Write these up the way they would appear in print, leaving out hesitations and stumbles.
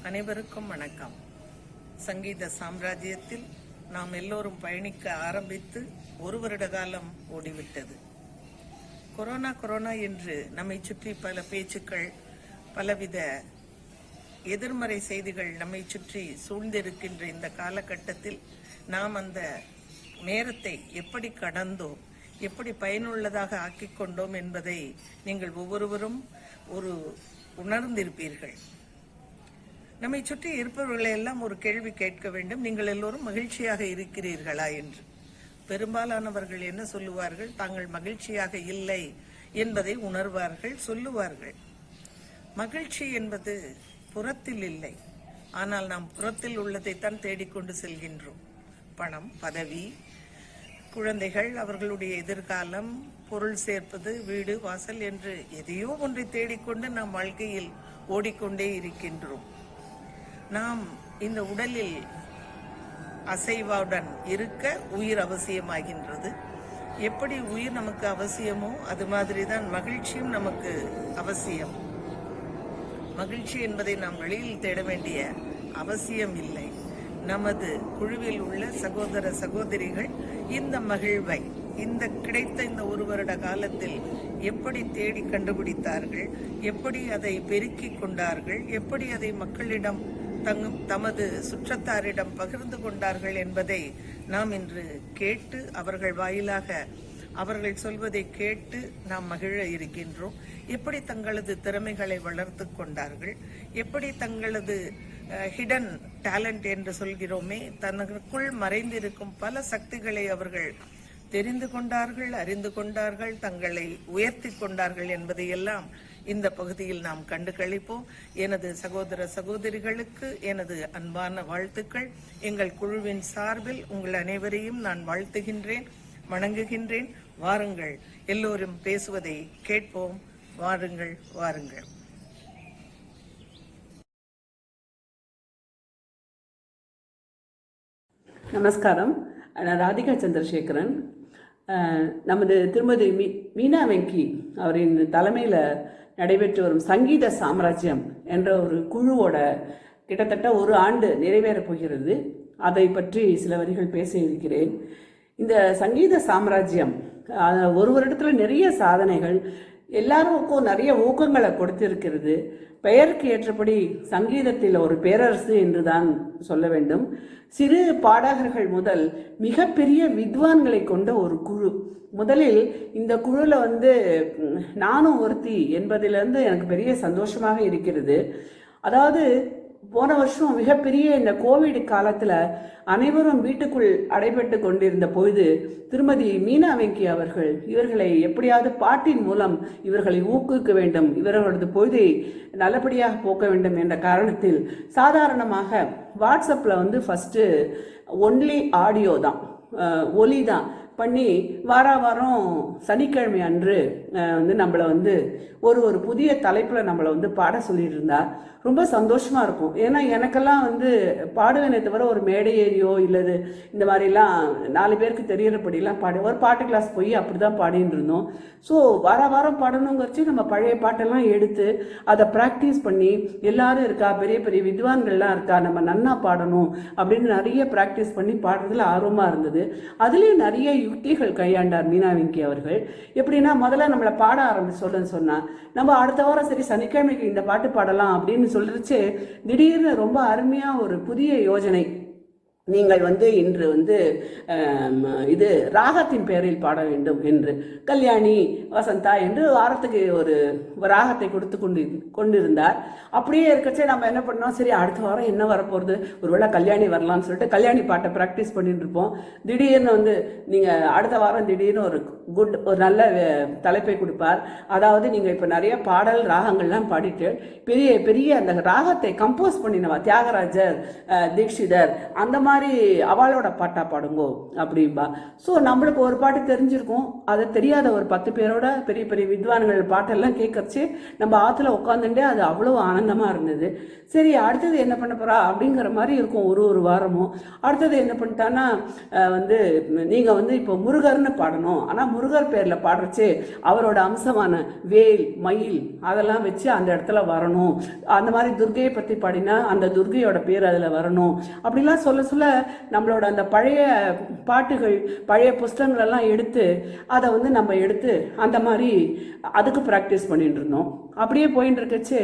அனைவருக்கும் வணக்கம். சங்கீத சாம்ராஜ்யத்தில் நாம் எல்லோரும் பயணிக்க ஆரம்பித்து ஒரு வருட காலம் ஓடிவிட்டது. கொரோனா என்று நம்மை சுற்றி பல பேச்சுக்கள், பலவித எதிர்மறை செய்திகள் நம்மை சுற்றி சூழ்ந்திருக்கின்ற இந்த காலகட்டத்தில் நாம் அந்த நேரத்தை எப்படி கடந்தோம், எப்படி பயனுள்ளதாக ஆக்கிக் கொண்டோம் என்பதை நீங்கள் ஒவ்வொருவரும் உணர்ந்திருப்பீர்கள். நம்மை சுற்றி இருப்பவர்களை எல்லாம் ஒரு கேள்வி கேட்க வேண்டும், நீங்கள் எல்லோரும் மகிழ்ச்சியாக இருக்கிறீர்களா என்று. பெரும்பாலானவர்கள் என்ன சொல்லுவார்கள்? தாங்கள் மகிழ்ச்சியாக இல்லை என்பதை உணர்வார்கள், சொல்லுவார்கள். மகிழ்ச்சி என்பது புறத்தில் இல்லை, ஆனால் நாம் புறத்தில் உள்ளதைத்தான் தேடிக்கொண்டு செல்கின்றோம். பணம், பதவி, குழந்தைகள், அவர்களுடைய எதிர்காலம், பொருள் சேர்ப்பது, வீடு வாசல் என்று எதையோ ஒன்றை தேடிக்கொண்டு நாம் வாழ்க்கையில் ஓடிக்கொண்டே இருக்கின்றோம். நாம் இந்த உடலில் அசைவுடன் இருக்க உயிர் அவசியமாகின்றது. எப்படி உயிர் நமக்கு அவசியமோ அது மாதிரிதான் மகிழ்ச்சியும் நமக்கு அவசியம். மகிழ்ச்சி என்பதை நாம் வெளியில் தேட வேண்டிய அவசியம் இல்லை. நமது குழுவில் உள்ள சகோதர சகோதரிகள் இந்த மகிழ்வை கிடைத்த இந்த ஒரு வருட காலத்தில் எப்படி தேடி கண்டுபிடித்தார்கள், எப்படி அதை பெருக்கிக் கொண்டார்கள், எப்படி அதை மக்களிடம் தமது சுற்றத்தாரிடம் பகிர்ந்து கொண்டார்கள் என்பதை நாம் இன்று கேட்டு அவர்கள் வாயிலாக அவர்கள் சொல்வதை கேட்டு நாம் மகிழ இருக்கின்றோம். எப்படி தங்களது திறமைகளை வளர்த்து கொண்டார்கள், எப்படி தங்களது ஹிடன் டேலண்ட் என்று சொல்கிறோமே, தனக்குள் மறைந்திருக்கும் பல சக்திகளை அவர்கள் தெரிந்து கொண்டார்கள், அறிந்து கொண்டார்கள், தங்களை உயர்த்தி கொண்டார்கள் என்பதையெல்லாம் இந்த பகுதியில் நாம் கண்டு கழிப்போம். எனது சகோதர சகோதரிகளுக்கு எனது அன்பான வாழ்த்துக்கள். எங்கள் குழுவின் சார்பில் உங்கள் அனைவரையும் நான் வாழ்த்துகின்றேன், வணங்குகின்றேன். வாருங்கள், எல்லோரும் பேசுவதை கேட்போம். வாருங்கள் வாருங்கள். நமஸ்காரம். நான் ராதிகா சந்திரசேகரன். நமது திருமதி மீனா வெங்கி அவரின் தலைமையில் நடைபெற்று வரும் சங்கீத சாம்ராஜ்யம் என்ற ஒரு குழுவோட கிட்டத்தட்ட ஒரு ஆண்டு நிறைவேறப் போகிறது. அதை பற்றி சில வரிகள் பேச இருக்கிறேன். இந்த சங்கீத சாம்ராஜ்யம் ஒரு வருடத்தில் நிறைய சாதனைகள், எல்லாருக்கும் நிறைய ஊக்கங்களை கொடுத்திருக்கிறது. பெயருக்கு ஏற்றபடி சங்கீதத்தில் ஒரு பேரரசு என்று தான் சொல்ல வேண்டும். சிறு பாடகர்கள் முதல் மிகப்பெரிய வித்வான்களை கொண்ட ஒரு குழு. முதலில் இந்த குழுவில் நானும் ஒருத்தி என்பதிலிருந்து எனக்கு பெரிய சந்தோஷமாக இருக்கிறது. அதாவது போன வருஷம் மிகப்பெரிய இந்த கோவிட் காலத்தில் அனைவரும் வீட்டுக்குள் அடைபட்டு கொண்டிருந்த பொழுது திருமதி மீனா வெங்கி அவர்கள் இவர்களை எப்படியாவது பாட்டின் மூலம் இவர்களை ஊக்குவிக்க வேண்டும், இவர்களது பொழுதை நல்லபடியாக போக்க வேண்டும் என்ற காரணத்தில் சாதாரணமாக வாட்ஸ்அப்பில் ஃபஸ்ட்டு ஒன்லி ஆடியோ தான், ஒலி தான் பண்ணி வாரம் சனிக்கிழமை அன்று நம்மளை ஒரு புதிய தலைப்பில் நம்மளை பாட சொல்லிட்டு இருந்தா ரொம்ப சந்தோஷமாக இருக்கும். ஏன்னா எனக்கெல்லாம் பாடுவேனே தவிர ஒரு மேடை ஏறியோ இல்லது இந்த மாதிரிலாம் 4 பேருக்கு தெரிகிறபடிலாம் ஒரு பாட்டு கிளாஸ் போய் அப்படி தான் பாடின்னு இருந்தோம். ஸோ வாரம் பாடணுங்கிறச்சு நம்ம பழைய பாட்டெல்லாம் எடுத்து அதை ப்ராக்டிஸ் பண்ணி எல்லாரும் இருக்கா, பெரிய பெரிய வித்வான்கள்லாம் இருக்கா, நம்ம நன்னா பாடணும் அப்படின்னு நிறைய ப்ராக்டிஸ் பண்ணி பாடுறதுல ஆர்வமாக இருந்தது. அதுலேயும் நிறைய யுக்திகள் கையாண்டார் மீனா வெங்கி அவர்கள். எப்படின்னா முதல்ல நம்மளை பாட ஆரம்பிச்சு சொன்னா நம்ம அடுத்த வாரம் சரி சனிக்கிழமைக்கு இந்த பாட்டு பாடலாம் அப்படின்னு சொல்லிருச்சு. திடீர்னு ரொம்ப அருமையா ஒரு புதிய யோஜனை, நீங்கள் இன்று இது ராகத்தின் பெயரில் பாட வேண்டும் என்று, கல்யாணி வசந்தா என்று வாரத்துக்கு ஒரு ராகத்தை கொடுத்து கொண்டிருந்தார். அப்படியே இருக்கச்சே நம்ம என்ன பண்ணோம், சரி அடுத்த வாரம் என்ன வரப்போகிறது, ஒருவேளை கல்யாணி வரலான்னு சொல்லிட்டு கல்யாணி பாட்டை ப்ராக்டிஸ் பண்ணிட்டு இருப்போம். திடீர்னு நீங்கள் அடுத்த வாரம் திடீர்னு ஒரு நல்ல தலைப்பை கொடுப்பார். அதாவது நீங்கள் இப்போ நிறைய பாடல் ராகங்கள்லாம் பாடிட்டு பெரிய பெரிய அந்த ராகத்தை கம்போஸ் பண்ணினவா தியாகராஜர், தீக்ஷிதர், அந்த மாதிரி மாதிரி அவளோட பாட்டா பாடுங்கோ அப்படின்பா. ஸோ நம்மளுக்கு ஒரு பாட்டு தெரிஞ்சிருக்கும், அதை தெரியாத ஒரு 10 பேரோட பெரிய பெரிய வித்வான்கள் பாட்டெல்லாம் கேட்கறச்சு நம்ம ஆற்றுல உட்காந்துட்டே அது அவ்வளோ ஆனந்தமாக இருந்தது. சரி, அடுத்தது என்ன பண்ண போகிறா அப்படிங்கிற மாதிரி இருக்கும் ஒரு வாரமும். அடுத்தது என்ன பண்ணிட்டான்னா நீங்கள் இப்போ முருகர்னு பாடணும், ஆனால் முருகர் பேரில் பாடுறச்சு அவரோட அம்சமான வேல் மயில் அதெல்லாம் வச்சு அந்த இடத்துல வரணும், அந்த மாதிரி துர்கையை பற்றி பாடினா அந்த துர்கையோட பேர் அதில் வரணும் அப்படிலாம் சொல்ல சொல்ல நம்மளோட அந்த பழைய பாட்டுகள் பழைய புஸ்தகங்கள் எல்லாம் எடுத்து அதை நம்ம எடுத்து அந்த மாதிரி அதுக்கு ப்ராக்டிஸ் பண்ணிட்டு இருந்தோம். அப்படியே போயிட்டு இருக்கச்சு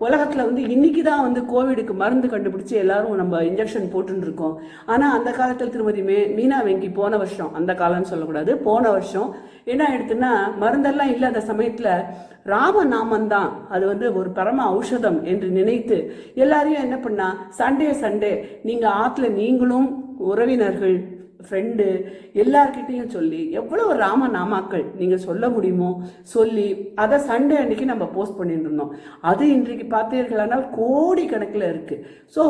உலகத்தில் இன்னைக்கு தான் கோவிடுக்கு மருந்து கண்டுபிடிச்சி எல்லாரும் நம்ம இன்ஜெக்ஷன் போட்டுன்னு இருக்கோம். ஆனால் அந்த காலத்தில் திருமதி மீனா வெங்கி போன வருஷம், அந்த காலம்னு சொல்லக்கூடாது, போன வருஷம் என்ன ஆயிடுத்துன்னா மருந்தெல்லாம் இல்லாத சமயத்தில் ராமநாமந்தான் அது ஒரு பரம ஔஷதம் என்று நினைத்து எல்லாரையும் என்ன பண்ணா, சண்டே நீங்கள் ஆற்றுல நீங்களும் உறவினர்கள் ஃப்ரெண்டு எல்லார்கிட்டையும் சொல்லி எவ்வளவு ராமநாமாக்கள் நீங்கள் சொல்ல முடியுமோ சொல்லி அதை சண்டே அன்னைக்கு நம்ம போஸ்ட் பண்ணிட்டு இருந்தோம். அது இன்றைக்கு பார்த்தீர்களானால் கோடி கணக்கில் இருக்குது. ஸோ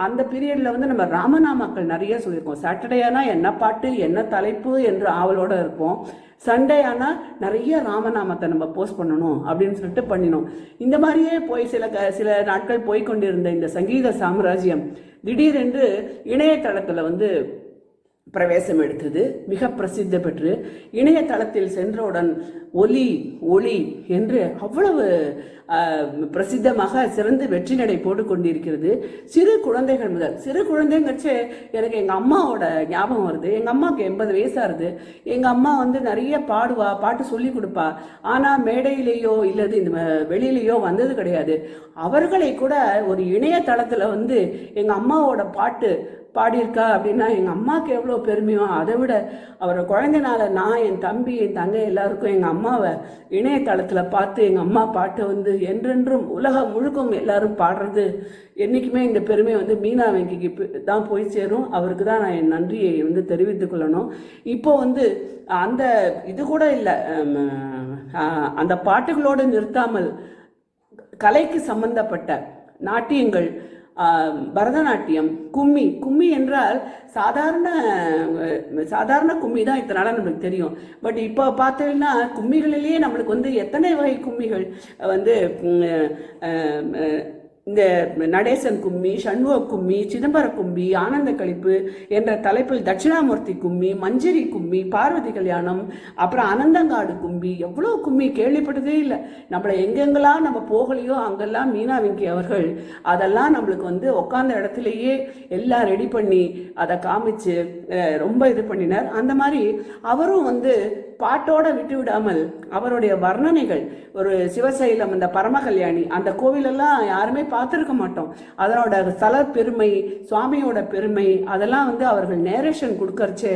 அந்த பீரியடில் நம்ம ராமநாமாக்கள் நிறைய சொல்லியிருக்கோம். சாட்டர்டே ஆனால் என்ன பாட்டு என்ன தலைப்பு என்று ஆவலோடு இருப்போம். சண்டே ஆனால் நிறைய ராமநாமத்தை நம்ம போஸ்ட் பண்ணணும் அப்படின்னு சொல்லிட்டு பண்ணினோம். இந்த மாதிரியே போய் சில நாட்கள் போய்கொண்டிருந்த இந்த சங்கீத சாம்ராஜ்யம் திடீரென்று இணையதளத்தில் பிரவேசம் எடுத்தது. மிக பிரசித்தி பெற்று இணையதளத்தில் சென்றவுடன் ஒளி என்று அவ்வளவு பிரசித்தமாக சிறந்து வெற்றி நடை போட்டு கொண்டிருக்கிறது. சிறு குழந்தைகள் முதல், சிறு குழந்தைங்கச்சே எனக்கு எங்கள் அம்மாவோட ஞாபகம் வருது. எங்கள் அம்மாவுக்கு 80 வயசாகுது. எங்கள் அம்மா நிறைய பாடுவா, பாட்டு சொல்லி கொடுப்பா. ஆனால் மேடையிலேயோ இல்லது இந்த வெளியிலேயோ வந்தது கிடையாது. அவர்களை கூட ஒரு இணையதளத்தில் எங்கள் அம்மாவோட பாட்டு பாடியிருக்கா அப்படின்னா எங்கள் அம்மாவுக்கு எவ்வளோ பெருமையோ, அதை விட அவரை குழந்தைனால நான் என் தம்பி என் தங்கை எல்லாருக்கும் எங்கள் அம்மாவை இணையதளத்தில் பார்த்து எங்கள் அம்மா பாட்டை என்றென்றும் உலகம் முழுக்கும் எல்லாரும் பாடுறது என்றைக்குமே இந்த பெருமை மீனா வெங்கிக்கு தான் போய் சேரும். அவருக்கு தான் நான் என் நன்றியை தெரிவித்துக் கொள்ளணும். இப்போ அந்த இது கூட இல்லை, அந்த பாட்டுகளோடு நிறுத்தாமல் கலைக்கு சம்பந்தப்பட்ட நாட்டியங்கள், பரதநாட்டியம், கும்மி என்றால் சாதாரண கும்மி தான் இத்தனால நம்மளுக்கு தெரியும். பட் இப்போ பார்த்தீங்கன்னா கும்மிகளிலேயே நம்மளுக்கு எத்தனை வகை கும்மிகள் இந்த நடேசன் கும்மி, சண்முக கும்மி, சிதம்பர கும்மி, ஆனந்த கழிப்பு என்ற தலைப்பில் தட்சிணாமூர்த்தி கும்மி, மஞ்சரி கும்மி, பார்வதி கல்யாணம், அப்புறம் அனந்தங்காடு கும்மி, எவ்வளோ கும்மி கேள்விப்பட்டதே இல்லை. நம்மளை எங்கெங்கெல்லாம் நம்ம போகலையோ அங்கெல்லாம் மீனா வெங்கி அவர்கள் அதெல்லாம் நம்மளுக்கு உட்கார்ந்த இடத்துலையே எல்லாம் ரெடி பண்ணி அதை காமிச்சு ரொம்ப இது பண்ணினார். அந்த மாதிரி அவரும் பாட்டோட விட்டு விடாமல் அவருடைய வர்ணனைகள், ஒரு சிவசைலம் அந்த பரமகல்யாணி அந்த கோவிலெல்லாம் யாருமே பார்த்துருக்க மாட்டோம். அதனோட ஸ்தல பெருமை, சுவாமியோட பெருமை அதெல்லாம் அவர்கள் நேரேஷன் கொடுக்கறச்சு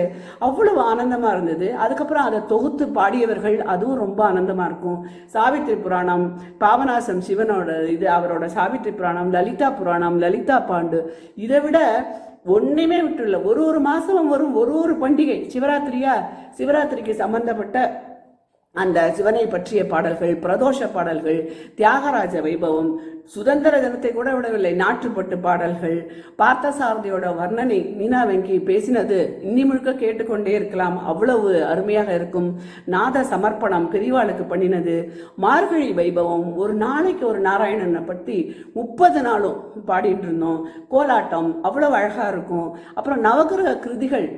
அவ்வளவு ஆனந்தமாக இருந்தது. அதுக்கப்புறம் அதை தொகுத்து பாடியவர்கள், அதுவும் ரொம்ப ஆனந்தமாக இருக்கும். சாவித்திரி புராணம், பாபநாசம் சிவனோட இது அவரோட சாவித்திரி புராணம், லலிதா புராணம், லலிதா பாண்டு, இதை விட ஒன்றுமே விட்டுள்ள ஒரு மாதமும் வரும் ஒரு பண்டிகை. சிவராத்திரிக்கு சம்பந்தப்பட்ட அந்த சிவனை பற்றிய பாடல்கள், பிரதோஷ பாடல்கள், தியாகராஜ வைபவம், சுதந்திர தினத்தை கூட விடவில்லை, நாட்டுப்பட்டு பாடல்கள், பார்த்தசாரதியோட வர்ணனை மீனா வெங்கி பேசினது இன்னி முழுக்க கேட்டுக்கொண்டே இருக்கலாம், அவ்வளவு அருமையாக இருக்கும். நாத சமர்ப்பணம் பெரியவாளுக்கு பண்ணினது, மார்கழி வைபவம், ஒரு நாளைக்கு ஒரு நாராயணனை பற்றி 30 நாளும் பாடிட்டு இருந்தோம். கோலாட்டம் அவ்வளவு அழகா இருக்கும். அப்புறம் நவகிரக கிருதிகள்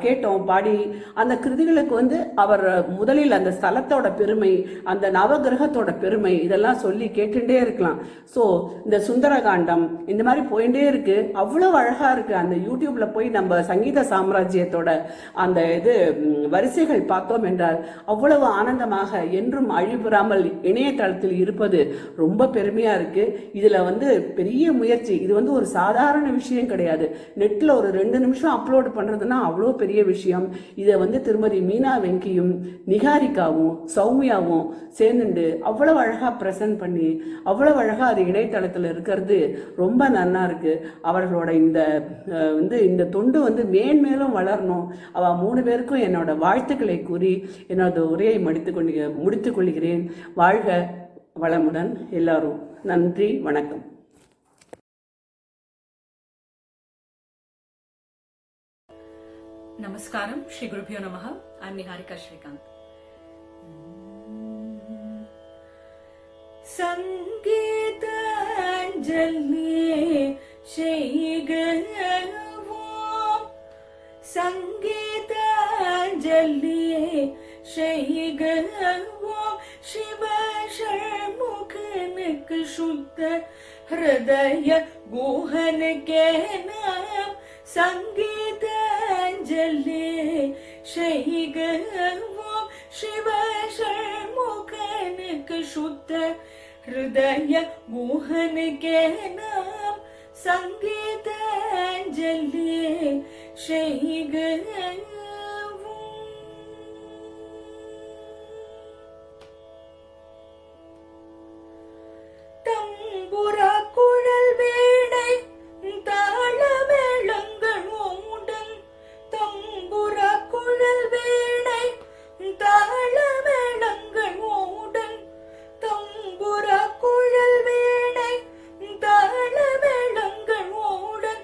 கேட்டோம் பாடி. அந்த கிருதிகளுக்கு அவர் முதலில் அந்த ஸ்தலத்தோட பெருமை, அந்த நவகிரகத்தோட பெருமை இதெல்லாம் சொல்லி கேட்டுட்டே இருக்கலாம். ஸோ இந்த சுந்தரகாண்டம் இந்த மாதிரி போயிட்டே இருக்கு, அவ்வளோ அழகா இருக்கு. அந்த யூடியூப்ல போய் நம்ம சங்கீத சாம்ராஜ்யத்தோட அந்த இது வரிசைகள் பார்த்தோம் என்றால் அவ்வளவு ஆனந்தமாக என்றும் அழிபுறாமல் இணையதளத்தில் இருப்பது ரொம்ப பெருமையா இருக்கு. இதுல பெரிய முயற்சி, இது ஒரு சாதாரண விஷயம் கிடையாது. நெட்ல ஒரு 2 நிமிஷம் அப்லோட் பண்றதுன்னா அவ்வளோ பெரிய விஷயம். இதை திருமதி மீனா வெங்கியும் நிகாரிகாவும் சௌமியாவும் சேர்ந்துண்டு அவ்வளவு அழகா பிரசன்ட் பண்ணி அவ்வளவு அழகா அது இணையதளத்தில் இருக்கிறது ரொம்ப நன்னா இருக்கு. அவர்களோட இந்த தொண்டு மேன்மேலும் வளரணும். அவ 3 பேருக்கும் என்னோட வாழ்த்துக்களை கூறி என்னோட உரையை முடித்துக் கொள்கிறேன். வாழ்க வளமுடன் எல்லாரும். நன்றி, வணக்கம். Namaskaram, Shri Gurubhyo Namaha. I am Niharika Shrikant. Sangeetanjali Shaigavam Sangeetanjali Shaigavam Shiva Sharmukhanak Shuddha Hridaya Guhan ke naam Sangeetanjali Shaigavam Shiva Sharmukhanak Shuddha हृदय मोहन के नाम संगीतांजलि शैगवम् தம்புரா குழல் வேடை தாளமேளங்கள் ஓடன் தம்புரா குழல் வேடை தாளமேளங்கள் ஓடன் தம்புரா குழல் வேடை தாளமேளங்கள் ஓடன்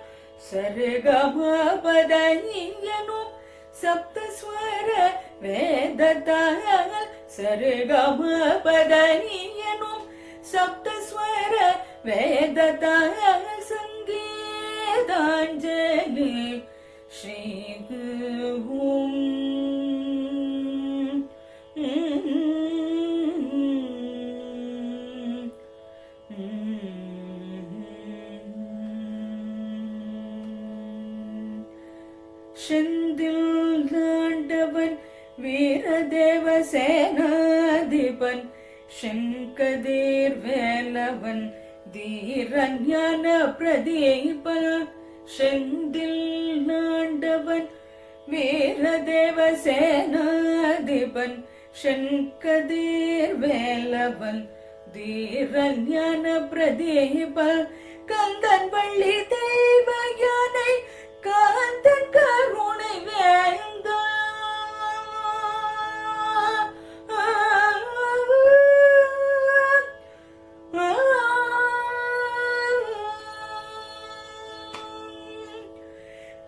சரிகம பதனியனும் சப்தஸ்வர வேதத்தால் சரிகம பதனியனும் சப்தஸ்வர வேதத்தால் சங்கீதாஞ்சலி ஸ்ரீகுரும் செந்தில் தாண்டவன் வீரதேவ சேனாதிபன் செங்கதீர் வேலவன் தீரஞான பிரதீபன் செந்தில் தாண்டவன் வீரதேவ சேனாதிபன் செங்கதீர் வேலவன் தீரஞான பிரதீபன் கந்தன் வள்ளி தெய்வ யானை காந்தன் கருணை வேந்த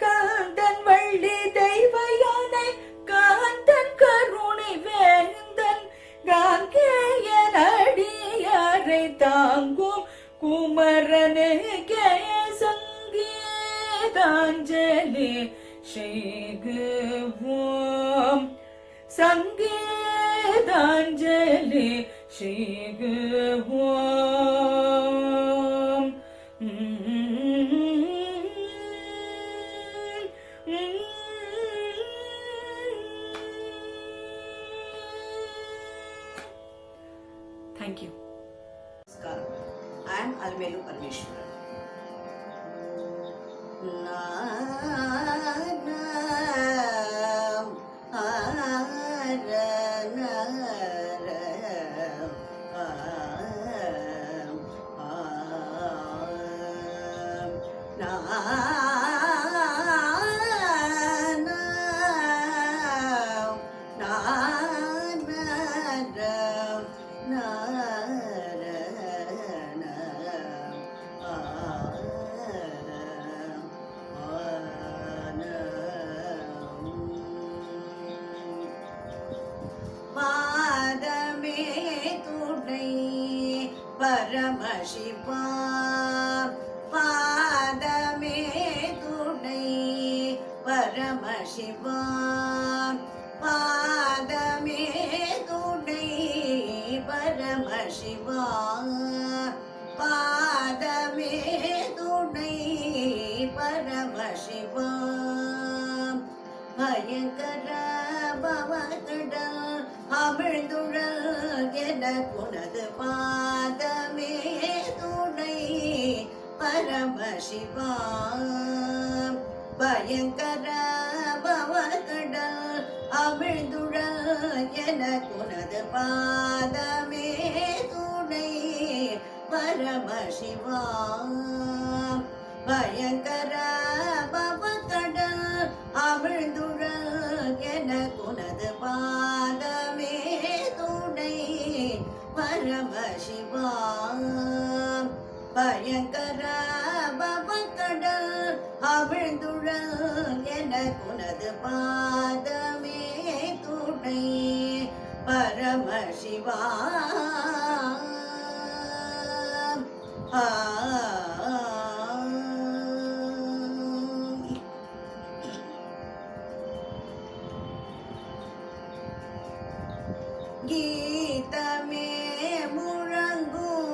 காந்தன் வள்ளி தெய்வ யானை காந்தன் கருணை வேந்தன் காங்கேயன் அடியாரை தாங்கும் குமரனுக்கே சங்கீதாஞ்சலி ஸ்ரீகுரும் சங்கீதாஞ்சலி ஸ்ரீகுரும் Thank you. Namaskaram. I am Almelu Parmeshwaran. பாதமே துணை பரமசிவா பாதமே துணை பரமசிவா பாதமே துணை பரமசிவா பாதமே துணை பரமசிவா பயங்கர பவகடல் அமிழ்ந்துழல் என குனது பாதமே துணை பரமசிவா பயங்கர பவகடல் அமிழ்ந்துழல் என குனது பாதமே துணை பரமசிவா பயங்கர பவகடல் அமிழ்ந்துழல் என குனது பாதமே துணை பரமசிவா பயங்கர பவகடல் அவிழ்ந்துழல் எனக்குனது பாதமே துணை பரமசிவா. கீதமே முழங்கும்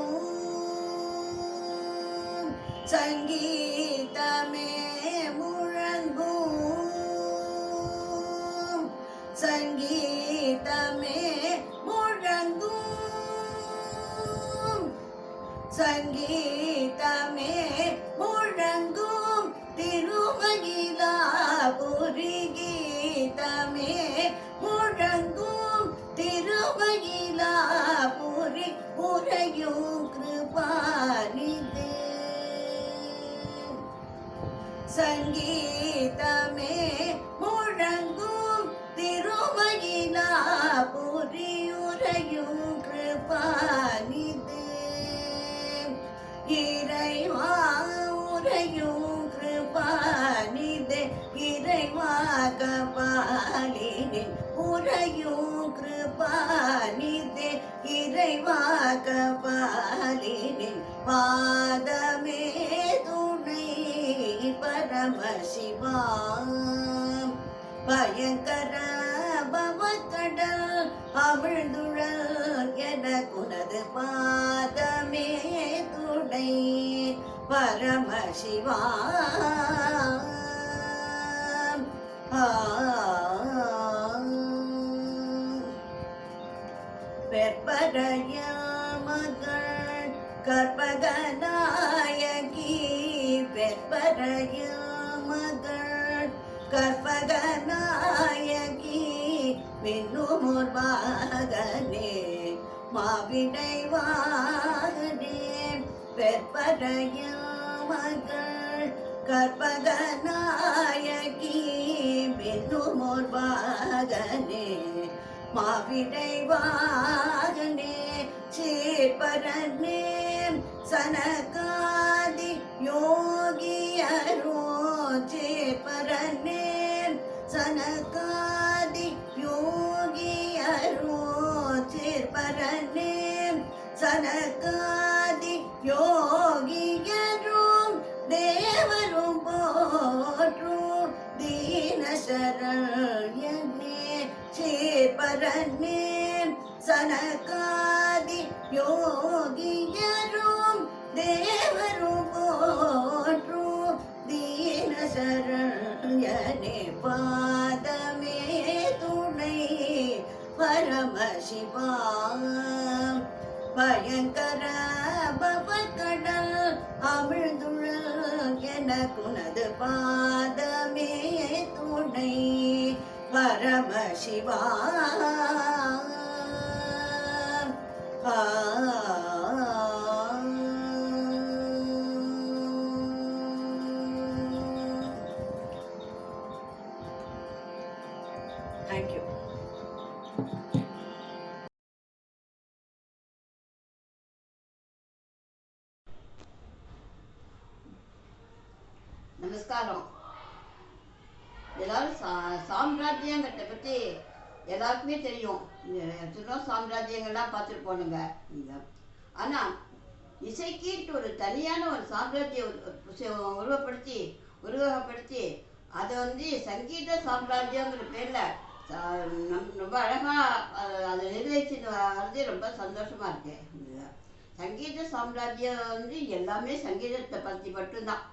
சங்கீதமே முழங்கும் சங்கீதமே முழங்கும் சங்கீதமே முழங்கும் திருமகிலாபுரி கீதமே முழங்கும் திருமகிலாபுரி உரையும் கிருபாநிதே. சங்கீதமே முழங்கும் திருமகிலாபுரி உரையும் கிருபாநிதே. இறைவா உரையும் கிருபாநிதே. இறைவா கபாலினின் உரையும் கிருபாநிதே. இறைவா கபாலினின் பாதமே துணை பரமசிவா. பயங்கர பவக்கடல் அமிழ்ந்துழல் எனக்குனது பாதமே துணை பரமசிவா. வெற்பரைய மகள் கற்பகநாயகி. வெற்பரைய மகள் கற்பகநாயகி. மின்னுமோர் பாகனே மாவிடை வாகனே. வெற்பரைய மகள் கற்பகநாயகி. மின்னுமோர் பாகனே மாவிடை வாகனே. சீர்பரனே சனகாதி யோகியரோ. சீர்பரனே சனகாதி யோகியரோ. சீர்பரனே சனகாதி யோகியரும் தேவரும் போற்றும் தீனசரண்யனே. சீர்பரனே சனகாதி யோகியரும் தேவரும் போற்றும் தீனசரண்யனே. பாதமே துணை பரமசிவா. பயங்கர பவக்கடல் அமிழ்ந்துழல் எனக்குனது பாதமே துணை பரமசிவா. Thank you. நமஸ்காரம். எல்லாரும் சாம்ராஜ்யங்கத்தை பற்றி எல்லாருக்குமே தெரியும். எத்தனோ சாம்ராஜ்யங்கள்லாம் பார்த்துட்டு போனுங்க. ஆனால் இசைக்கிட்டு ஒரு தனியான ஒரு சாம்ராஜ்யம் உருவகப்படுத்தி அதை சங்கீத சாம்ராஜ்யங்கிற பேரில் ரொம்ப அழகாக அதை நிர்வகிச்சுட்டு வர்றது ரொம்ப சந்தோஷமாக இருக்கு. சங்கீத சாம்ராஜ்யம் எல்லாமே சங்கீதத்தை பற்றி மட்டும்தான்.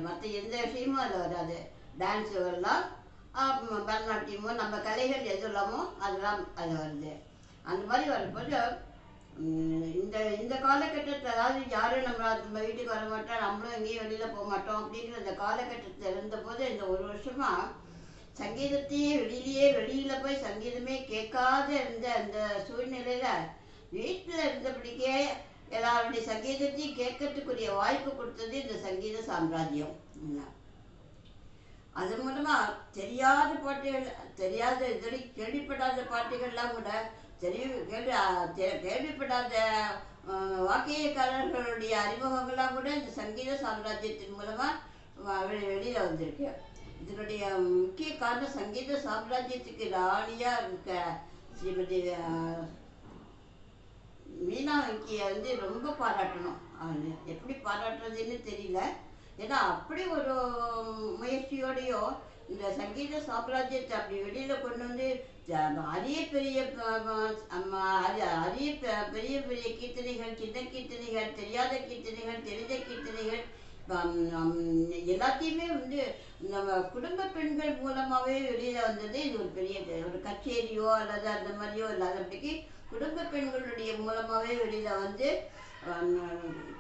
மற்ற எந்த விஷயமும் அது வராது. டான்ஸு வரலாம், பரதநாட்டியமோ நம்ம கலைகள் எது இல்லாமோ அதெல்லாம் அது வருது. அந்த மாதிரி வரும்போது இந்த காலகட்டத்தில், அதாவது யாரும் நம்ம வீட்டுக்கு வர மாட்டோம், நம்மளும் எங்கேயும் வெளியில் போக மாட்டோம் அப்படிங்கிற இந்த காலகட்டத்தில் இருந்தபோது இந்த ஒரு வருஷமாக சங்கீதத்தையே வெளியில் போய் சங்கீதமே கேட்காத இருந்த அந்த சூழ்நிலையில் வீட்டில் இருந்தபடிக்கே எல்லாருடைய சங்கீதத்தையும் கேட்கறதுக்குரிய வாய்ப்பு கொடுத்தது இந்த சங்கீத சாம்ராஜ்யம். அது மூலமா தெரியாத பாட்டுகள், தெரியாத இதுவரை கேள்விப்படாத பாட்டுகள்லாம் கூட கேள்விப்படாத வாக்கியக்காரர்களுடைய அறிமுகங்கள்லாம் கூட இந்த சங்கீத சாம்ராஜ்யத்தின் மூலமா வெளியில் வந்திருக்கு. இதனுடைய முக்கிய காரணம் சங்கீத சாம்ராஜ்யத்துக்கு ராணியாக இருக்க ஸ்ரீமதி மீனா வெங்கியை வந்து ரொம்ப பாராட்டணும். எப்படி பாராட்டுறதுன்னு தெரியல. ஏன்னா அப்படி ஒரு முயற்சியோடையோ இந்த சங்கீத சாம்ராஜ்யத்தை அப்படி வெளியில் கொண்டு வந்து அரிய பெரிய பெரிய பெரிய கீர்த்தனைகள், சின்ன கீர்த்தனைகள், தெரியாத கீர்த்தனைகள், தெரிந்த கீர்த்தனைகள் எல்லாத்தையுமே வந்து நம்ம குடும்ப பெண்கள் மூலமாகவே வெளியில் வந்தது. இது ஒரு பெரிய ஒரு கச்சேரியோ அல்லது அந்த மாதிரியோ இல்லாதபடிக்கு குடும்ப பெண்களுடைய மூலமாகவே வெளியில் வந்து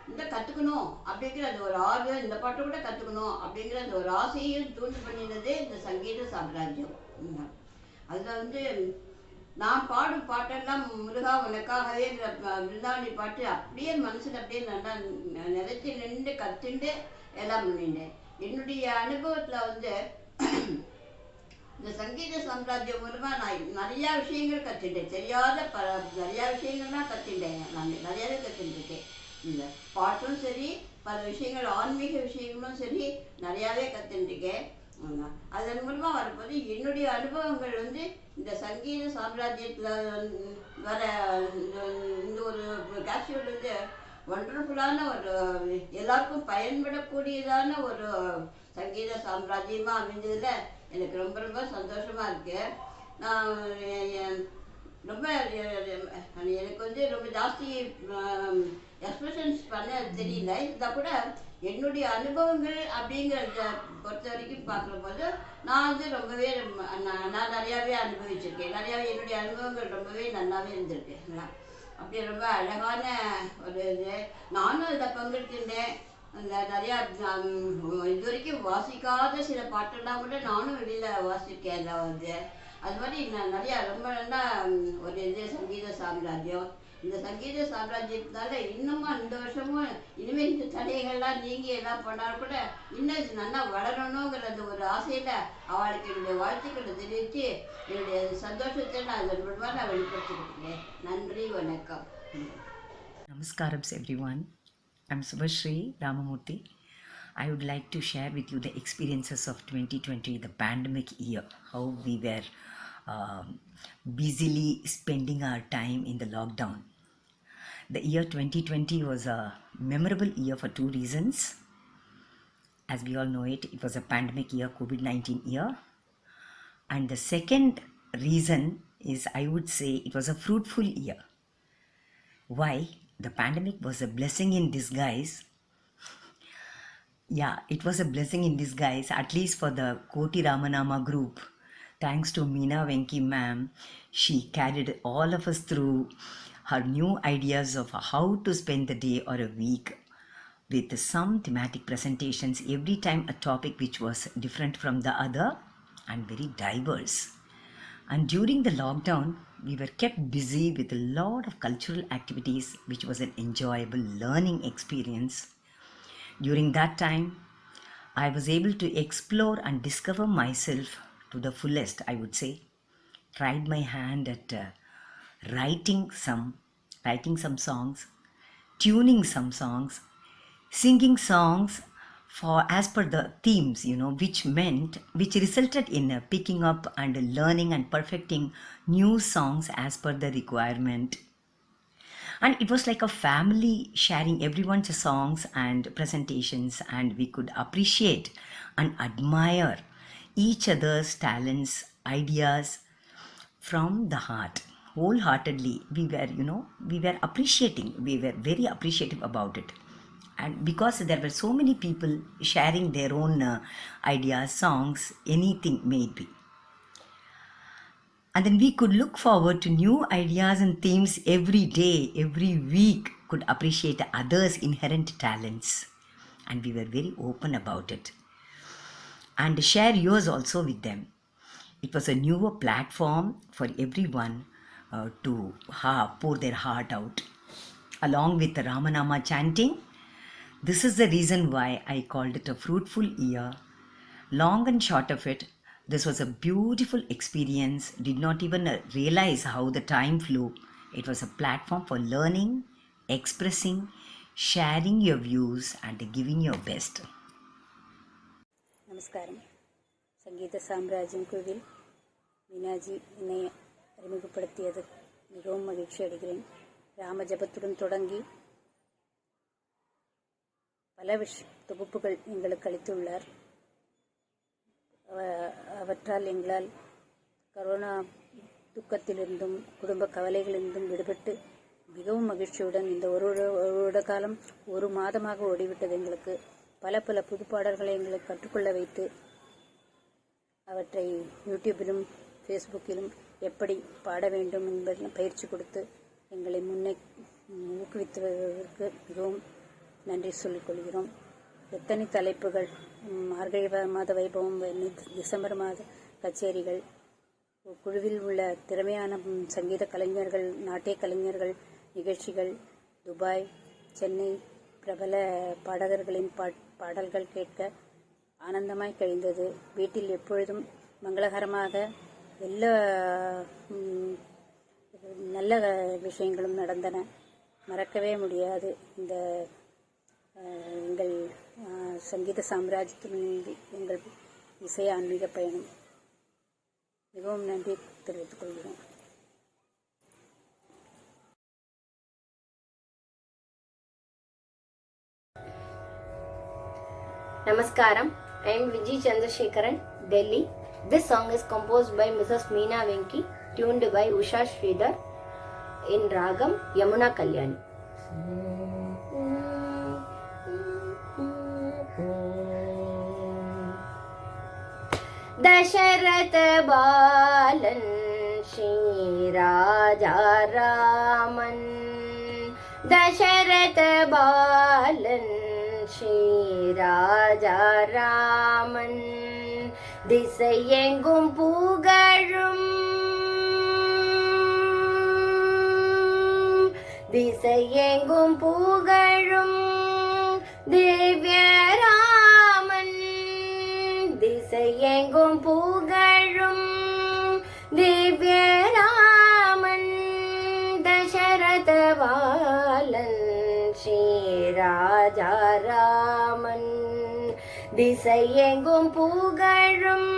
இந்த கற்றுக்கணும் அப்படிங்கிற அந்த ஒரு ஆர்வம், இந்த பாட்டை கூட கற்றுக்கணும் அப்படிங்கிற அந்த ஒரு ஆசையும் தூண்டு பண்ணினது இந்த சங்கீத சாம்ராஜ்யம். அதில் வந்து நான் பாடும் பாட்டெல்லாம் முருகா உனக்காகவே விருந்தாவணி பாட்டு அப்படியே மனசில் அப்படியே நல்லா நிலைச்சி நின்று கற்றுண்டு எல்லாம் பண்ணிட்டேன். என்னுடைய அனுபவத்தில் வந்து இந்த சங்கீத சாம்ராஜ்யம் மூலமாக நான் நிறையா விஷயங்கள் கற்றுட்டேன். தெரியாத நிறையா விஷயங்கள்லாம் கற்றுட்டேன். நான் நிறையாவே கற்றுட்டுருக்கேன். இந்த பாட்டும் சரி, பல விஷயங்கள் ஆன்மீக விஷயங்களும் சரி நிறையாவே கற்றுட்டுருக்கேன். அதன் மூலமாக வரப்போது என்னுடைய அனுபவங்கள் வந்து இந்த சங்கீத சாம்ராஜ்யத்தில் வர இந்த ஒரு கேப்சூல் வந்து ஒண்டர்ஃபுல்லான ஒரு எல்லாருக்கும் பயன்படக்கூடியதான ஒரு சங்கீத சாம்ராஜ்யமாக அமைஞ்சதில் எனக்கு ரொம்ப ரொம்ப சந்தோஷமாக இருக்குது. நான் ரொம்ப எனக்கு வந்து ரொம்ப ஜாஸ்தி எக்ஸ்பிரஷன்ஸ் பண்ண தெரியல. இருந்தால் கூட என்னுடைய அனுபவங்கள் அப்படிங்கிறத பொறுத்த வரைக்கும் பார்க்கும்போது நான் வந்து ரொம்பவே நான் நிறையாவே அனுபவிச்சிருக்கேன். நிறையாவே என்னுடைய அனுபவங்கள் ரொம்பவே நல்லாவே இருந்திருக்கு. அப்படி ரொம்ப அழகான ஒரு இது. நானும் அதில் பங்கெடுத்திருந்தேன். அந்த நிறையா இது வரைக்கும் வாசிக்காத சில பாட்டெல்லாம் கூட நானும் வெளியில் வாசிக்கேன். அதில் வந்து அது மாதிரி நான் நிறையா ரொம்ப நல்லா ஒரு இது சங்கீத சாம்ராஜ்யம். இந்த சங்கீத சாம்ராஜ்யத்தினால இன்னமும் இந்த வருஷமும் இனிமேல் இந்த தடைகள்லாம் நீங்கி எல்லாம் பண்ணாலும் கூட இன்னும் இது நல்லா வளரணுங்கிற அந்த ஒரு ஆசையில் அவளுக்கு என்னுடைய வாழ்த்துக்களை தெரிவித்து என்னுடைய சந்தோஷத்தை நான் இதன் மூலமாக நான் வெளிப்படுத்திக்கிட்டேன். நன்றி, வணக்கம். Namaskaram everyone. I'm Subhashri Ramamurthy. I would like to share with you the experiences of 2020, the pandemic year, how we were busily spending our time in the lockdown. The year 2020 was a memorable year for two reasons. As we all know it was a pandemic year, COVID-19 year. And the second reason is, I would say, it was a fruitful year. Why? The pandemic was a blessing in disguise. Yeah, it was a blessing in disguise, at least for the Koti Ramanama group. Thanks to Meena Venki ma'am, she carried all of us through her new ideas of how to spend the day or a week, with some thematic presentations every time, a topic which was different from the other and very diverse. And during the lockdown, we were kept busy with a lot of cultural activities, which was an enjoyable learning experience. During that time, I was able to explore and discover myself to the fullest, I would say. Tried my hand at writing some songs, tuning some songs, singing songs for as per the themes, which resulted in picking up and learning and perfecting new songs as per the requirement. And it was like a family sharing everyone's songs and presentations, and we could appreciate and admire each other's talents, ideas from the heart. Wholeheartedly, we were appreciating, we were very appreciative about it. And because there were so many people sharing their own ideas, songs, anything may be. And then we could look forward to new ideas and themes every day, every week, could appreciate others' inherent talents. And we were very open about it. And share yours also with them. It was a newer platform for everyone to pour their heart out. Along with the Ramanama chanting, this is the reason why I called it a fruitful year. Long and short of it, this was a beautiful experience. Did not even realize how the time flew. It was a platform for learning, expressing, sharing your views, and giving your best. நமஸ்காரம். சங்கீத சாம்ராஜ்யம் குழுவில் மீனாஜி என்னை அறிமுகப்படுத்தியது மிகவும் மகிழ்ச்சி அடைகிறேன். ராம ஜபத்துடன் தொடங்கி பல தொகுப்புகள் எங்களுக்கு அளித்துள்ளார். அவற்றால் எங்களால் கரோனா துக்கத்திலிருந்தும் குடும்ப கவலைகளிலிருந்தும் விடுபட்டு மிகவும் மகிழ்ச்சியுடன் இந்த ஒரு வருட காலம் 1 மாதமாக ஓடிவிட்டது. எங்களுக்கு பல புது பாடல்களை எங்களுக்கு கற்றுக்கொள்ள வைத்து அவற்றை யூடியூபிலும் ஃபேஸ்புக்கிலும் எப்படி பாட வேண்டும் என்பதை பயிற்சி கொடுத்து எங்களை முன்னே ஊக்குவித்ததற்கு மிகவும் நன்றி சொல்லிக் கொள்கிறோம். எத்தனை தலைப்புகள், மார்கழி மாத வைபவம், டிசம்பர் மாத கச்சேரிகள், குழுவில் உள்ள திறமையான சங்கீத கலைஞர்கள், நாட்டிய கலைஞர்கள் நிகழ்ச்சிகள், துபாய், சென்னை பிரபல பாடகர்களின் பாடல்கள் கேட்க ஆனந்தமாய் கழிந்தது. வீட்டில் எப்பொழுதும் மங்களகரமாக எல்லா நல்ல விஷயங்களும் நடந்தன. மறக்கவே முடியாது இந்த எங்கள் சங்கீத சாம்ராஜ்யத்தின் எங்கள் இசை ஆன்மீக பயணம். மிகவும் நன்றி தெரிவித்துக் கொள்கிறோம். Namaskaram, I am Vijay Chandrasekharan, Delhi. This song is composed by Mrs. Meena Venki, tuned by Usha Sridhar in Ragam Yamuna Kalyani. Dasharath बालन श्री राजा रामन, दशरथ बालन श्री राजा रामन, திசையெங்கும் புகழும் திசையெங்கும் புகழும் திவ்ய ராமன், திசையெங்கும் புகழும் திவ்ய ராமன், தசரத பாலன் ஸ்ரீ ராஜா ராமன், திசையெங்கும் புகழும்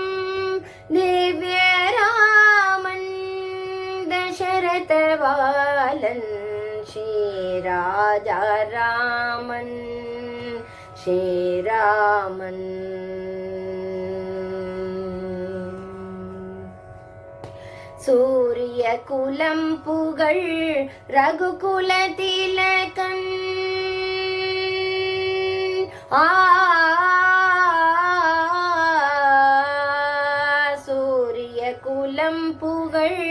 திவ்ய ராமன், தசரத பாலன் ஸ்ரீ ராஜா ராமன், ஸ்ரீராமன். சூரிய குலம் புகழ் ரகுகுல திலகன், சூரிய குலம் புகழ்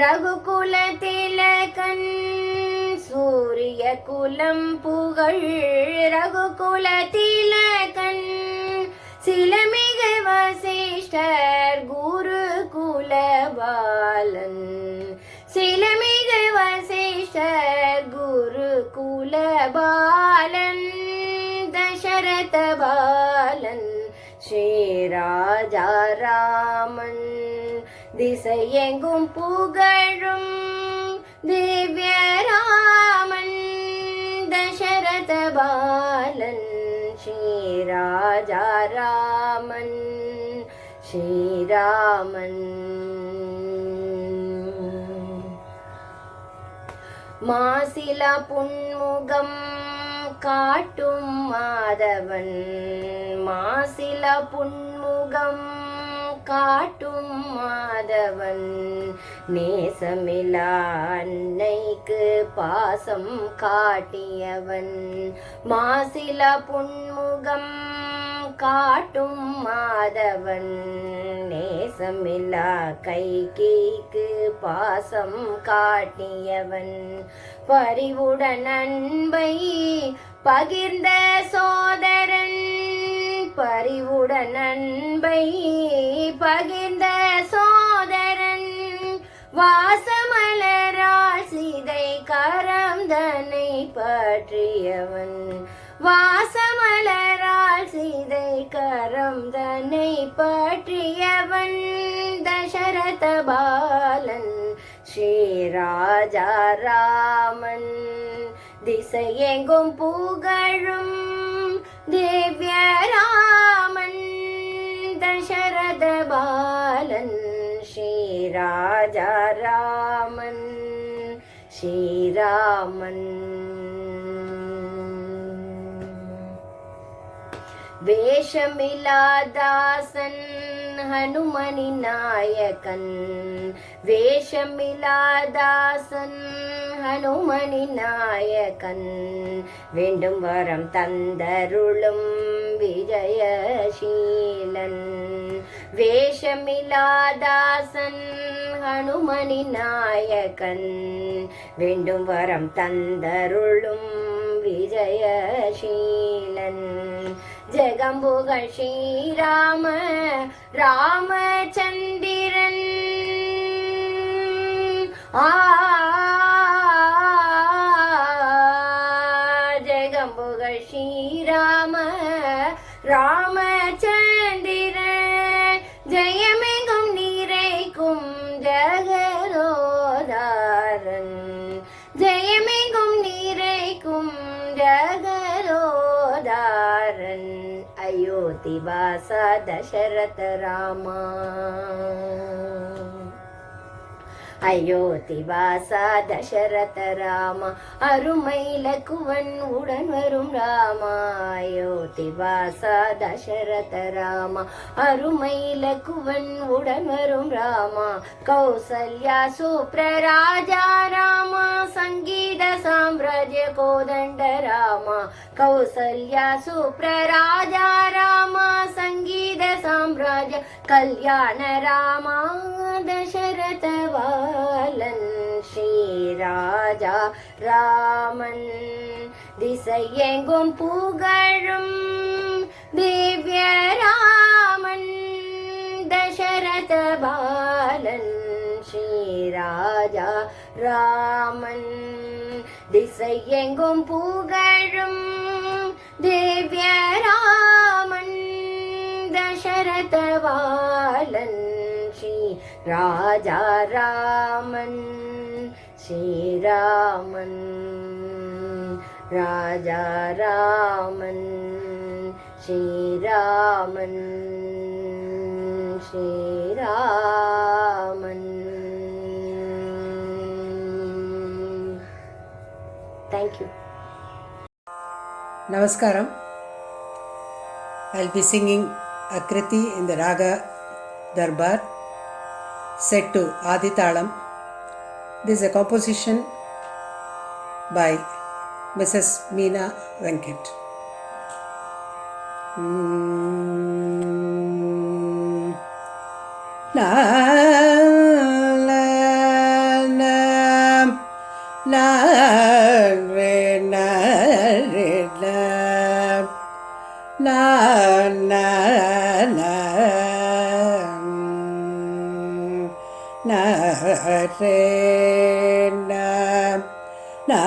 ரகுகுல திலகன், சூரிய குலம் புகழ் ரகுகுல திலகன், சிலமிகு வசிஷ்டர் குரு குலபாலன், சிலமிகு வசிஷ்டர் குரு குலபாலன், தசரத பாலன் ஸ்ரீராஜா ராமன், திசையெங்கும் புகழும் திவ்ய ராமன், தசரத பாலன் ஸ்ரீராஜா ராமன், ஸ்ரீராமன். மாசில புன்முகம் காட்டும் மாதவன், மாசில புன்முகம் காட்டும் மாதவன், நேசமிலா அன்னைக்கு பாசம் காட்டியவன், மாசில புன்முகம் காட்டும் மாதவன், நேசமில்லா கைகேய்க்கு பாசம் காட்டியவன், பரிவுடன் அன்பை பகிர்ந்த சோதரன், பரிவுடன் அன்பை பகிர்ந்த சோதரன், வாசமலரால் சீதை கரம் தன்னை பற்றியவன், வாசமலரால் சீதை கரம் தன்னை பற்றியவன், தசரத பாலன் ஸ்ரீராஜா ராமன், திசையெங்கும் புகழும் திவ்ய ராமன், தசரத பாலன் ஸ்ரீராஜா ராமன் ஸ்ரீராமன். வேஷமிலாதாசன் ஹனுமனி நாயகன் வேஷமிலாதாசன் ஹனுமனி நாயகன் வேண்டும் வரம் தந்தருளும் விஜயசீலன். வேஷமிலாதாசன் ஹனுமனி நாயகன் வேண்டும் வரம் தந்தருளும் விஜயசீலன். ஜெகம்புகழ் ஸ்ரீராம ராமச்சந்திரன் ஜெகம்புகழ் ஸ்ரீராம ராமச்சந்திரன் ஜெயமெங்கும் நிறைக்கும் ஜெகரோதாரன் ஜெயமெங்கும் நிறைக்கும் ஜெகரோதாரன். அயோத்தி வாசா தசரத ராமா அயோத்தி வாசா தசரத ராமா அருமை லக்குவன் உடன் வரும் ராமா. அயோத்தி வாசா தசரத ராமா அருமை லக்குவன் உடன் வரும் ராமா. கௌசல்யா சுப்ரராஜா ராமா சங்கீத சாம்ராஜ்ய கோதண்ட ராமா. கௌசல்யா சுப்ரராஜா ராமா சங்கீத சாம்ராஜ்ய கல்யாண ராமா. தசரத பாலன் ஸ்ரீராஜா ராமன் திசையெங்கும் புகழும் திவ்ய ராமன். தசரத பாலன் ஸ்ரீராஜா ராமன் திசையெங்கும் புகழும் திவ்ய ராமன். தசரத பாலன் ராஜா ராமன் ஸ்ரீராமன் ராஜா Raman Sriraman Sriraman. Thank you. Namaskaram. I'll be singing Akriti in the Raga Darbar, set to Aditalam. This is a composition by Mrs. Meena Venkat. La la la la re na re la la na na na re na na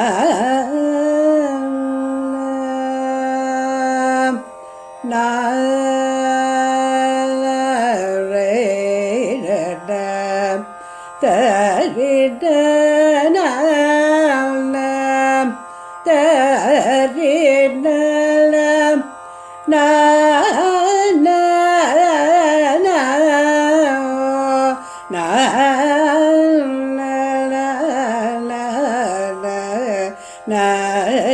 na re na ta re na na ta re na na na na na na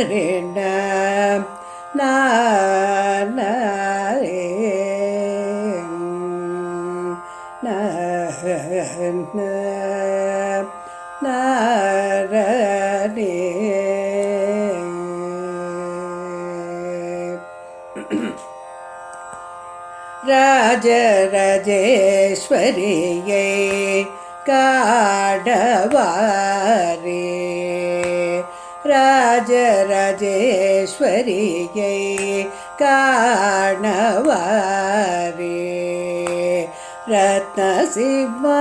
re na na na re na na ra re. ராஜராஜேஸ்வரியை காடவாரே ராஜராஜேஸ்வரியை காணவாரே ரத்ன சிம்மாசனத்தில்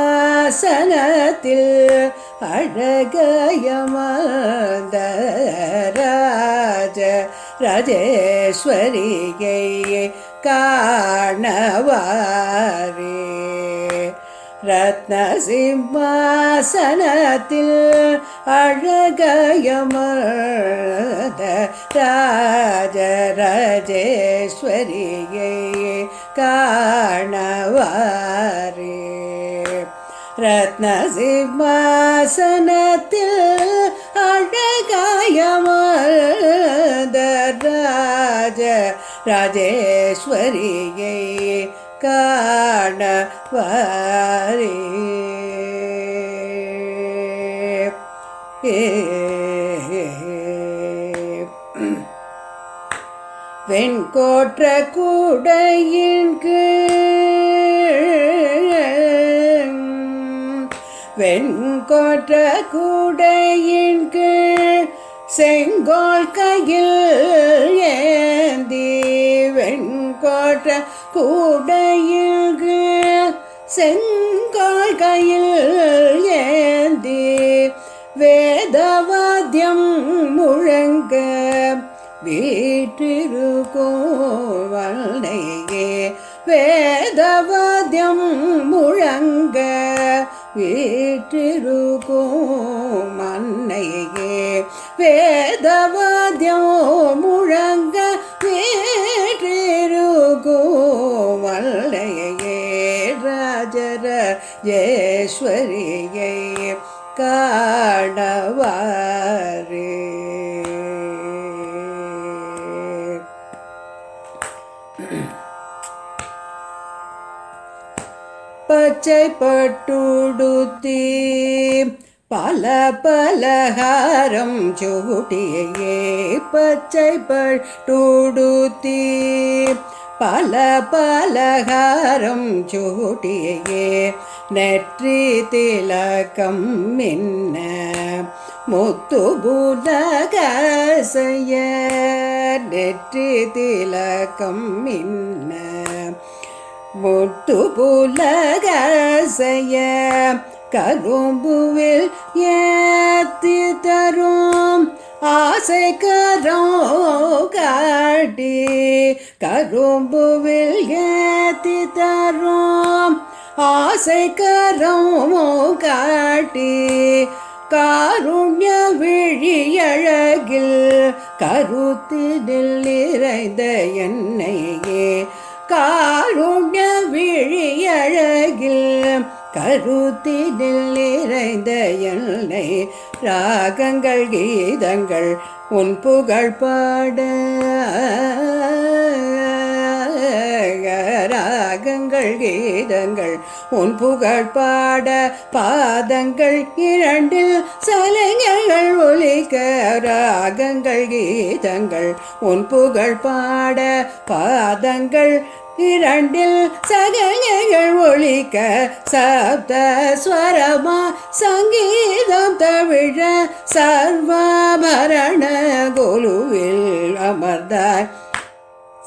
அழகயமர்ந்த ராஜ ராஜேஸ்வரியை காணவாரே ரத்ன சிம்மாசனத்தில் அழகயமர்ந்த ராஜராஜேஸ்வரியை காணவாரே. ரத்ன சிம்மாசனத்தில் அழகாயமர்ந்த ராஜேஸ்வரியை காணவாரே. வெண்கோற்ற கூடையின் கீழ் வெண்கோற்ற கூடையின் கீழ் செங்கோல் கையில் ஏந்தி வெண்கோற்ற கூடையின் கீழ் செங்கோல் கையில் ஏந்தி வேதவாத்தியம் முழங்க வீற்றிருக்கோவல்லையே. வேதவாத்தியம் முழங்க வீற்றிருக்கும் அன்னையே. வேதவாத்தியம் முழங்க வீற்றிருக்கும் வல்லையே. ராஜராஜேஸ்வரியை காணவாரே. பச்சை பட்டுடுத்தி பல பலகாரம் சூட்டியே. பச்சை பட்டுடுத்தி பல பலகாரம் சூட்டியே. நெற்றி திலகம் மின்ன முத்து புலகசைய. நெற்றி திலகம் மின்ன முத்து புலகசைய. கரும்புவில் ஏத்தி தரும் ஆசை கரம் காட்டி. கரும்புவில் ஏத்தி தரும் ஆசை கரம் காட்டி. காருண்ய விழியழகில் கருத்தினில் நிறைந்த என்னையே. காருண்ய விழியழகில் கருத்தினில் நிறைந்த என்னை. ராகங்கள் கீதங்கள் உன் புகழ் பாட. ராகங்கள் கீதங்கள் உன் புகழ் பாட. பாதங்கள் இரண்டில் சலங்கைகள் ஒலிக்க. ராகங்கள் கீதங்கள் உன் புகழ் பாட. பாதங்கள் இரண்டில் சகலைகள் ஒலிக்க. சப்த ஸ்வரமா சங்கீதம் தவிழ. சர்வாபரண குலுவில் அமர்ந்தாய்.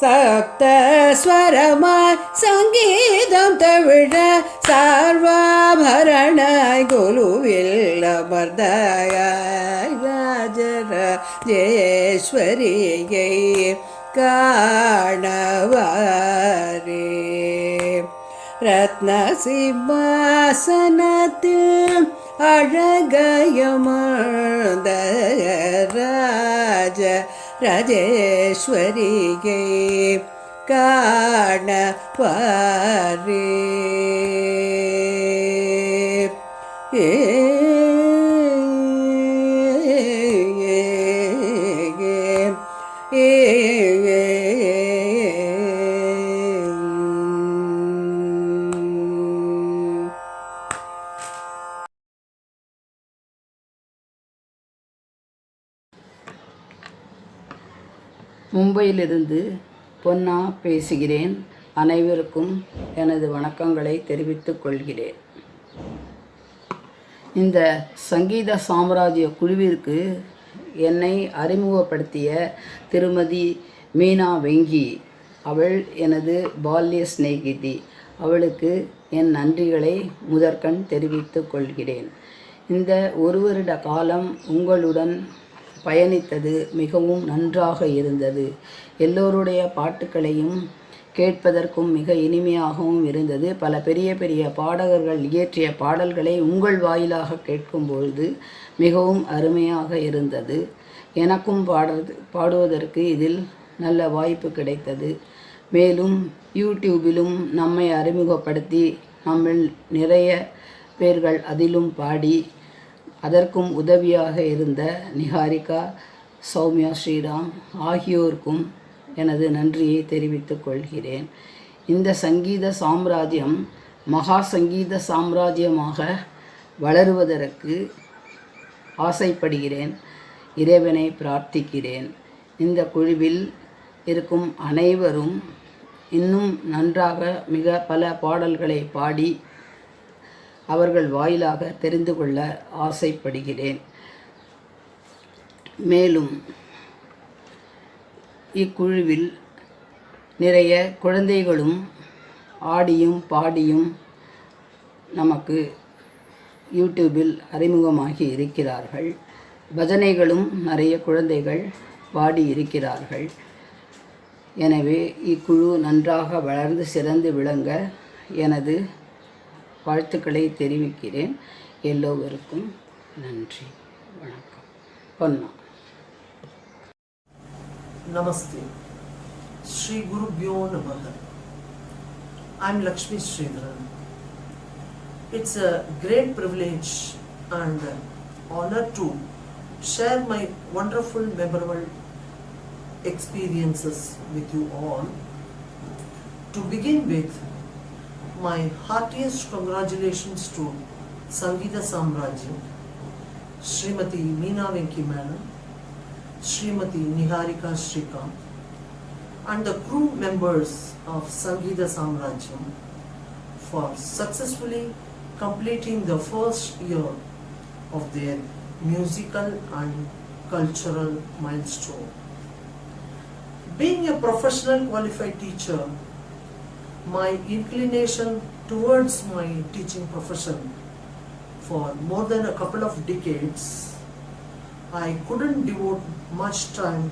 சப்த ஸ்வரமாய் சங்கீதம் தவிழ. சர்வாபரண குலுவில் அமர்ந்தாய். ராஜராஜேஸ்வரியை காணவாரே. ரத்ன சிம்மாசனத்தில் அழகயமர்ந்த ராஜேஸ்வரியை காணவாரே. மும்பையிலிருந்து பொன்னா பேசுகிறேன். அனைவருக்கும் எனது வணக்கங்களை தெரிவித்துக் கொள்கிறேன். இந்த சங்கீத சாம்ராஜ்ய குழுவிற்கு என்னை அறிமுகப்படுத்திய திருமதி மீனா வெங்கி, அவள் எனது பால்ய சிநேகிதி. அவளுக்கு என் நன்றிகளை முதற்கண் தெரிவித்துக் கொள்கிறேன். இந்த ஒரு வருட காலம் உங்களுடன் பயணித்தது மிகவும் நன்றாக இருந்தது. எல்லோருடைய பாட்டுக்களையும் கேட்பதற்கும் மிக இனிமையாகவும் இருந்தது. பல பெரிய பெரிய பாடகர்கள் இயற்றிய பாடல்களை உங்கள் வாயிலாக கேட்கும்பொழுது மிகவும் அருமையாக இருந்தது. எனக்கும் பாடுவதற்கு இதில் நல்ல வாய்ப்பு கிடைத்தது. மேலும் யூடியூபிலும் நம்மை அறிமுகப்படுத்தி நம்மில் நிறைய பேர்கள் அதிலும் பாடி அதற்கும் உதவியாக இருந்த நிஹாரிகா, சௌமியா ஸ்ரீராம் ஆகியோருக்கும் எனது நன்றியை தெரிவித்துக் கொள்கிறேன். இந்த சங்கீத சாம்ராஜ்யம் மகா சங்கீத சாம்ராஜ்யமாக வளருவதற்கு ஆசைப்படுகிறேன். இறைவனை பிரார்த்திக்கிறேன். இந்த குழுவில் இருக்கும் அனைவரும் இன்னும் நன்றாக மிக பல பாடல்களை பாடி அவர்கள் வாயிலாக தெரிந்து கொள்ள ஆசைப்படுகிறேன். மேலும் இக்குழுவில் நிறைய குழந்தைகளும் ஆடியும் பாடியும் நமக்கு யூடியூபில் அறிமுகமாகி இருக்கிறார்கள். பஜனைகளும் நிறைய குழந்தைகள் பாடி இருக்கிறார்கள். எனவே இக்குழு நன்றாக வளர்ந்து சிறந்து விளங்க எனது வாழ்த்துக்களை தெரிவிக்கிறேன். எல்லோருக்கும் நன்றி. வணக்கம். பொன்னா. Namaste. Shri Gurubhyo Namaha. I'm Lakshmi Sridharan. It's a great privilege and honor to share my wonderful, memorable experiences with you all. To begin with, my heartiest congratulations to Sangeeta Samrajyam, Srimati Meena Venki Madam, Srimati Niharika Shrikant, and the crew members of Sangeeta Samrajyam for successfully completing the first year of their musical and cultural milestone. Being a professional qualified teacher, my inclination towards my teaching profession for more than a couple of decades, I couldn't devote much time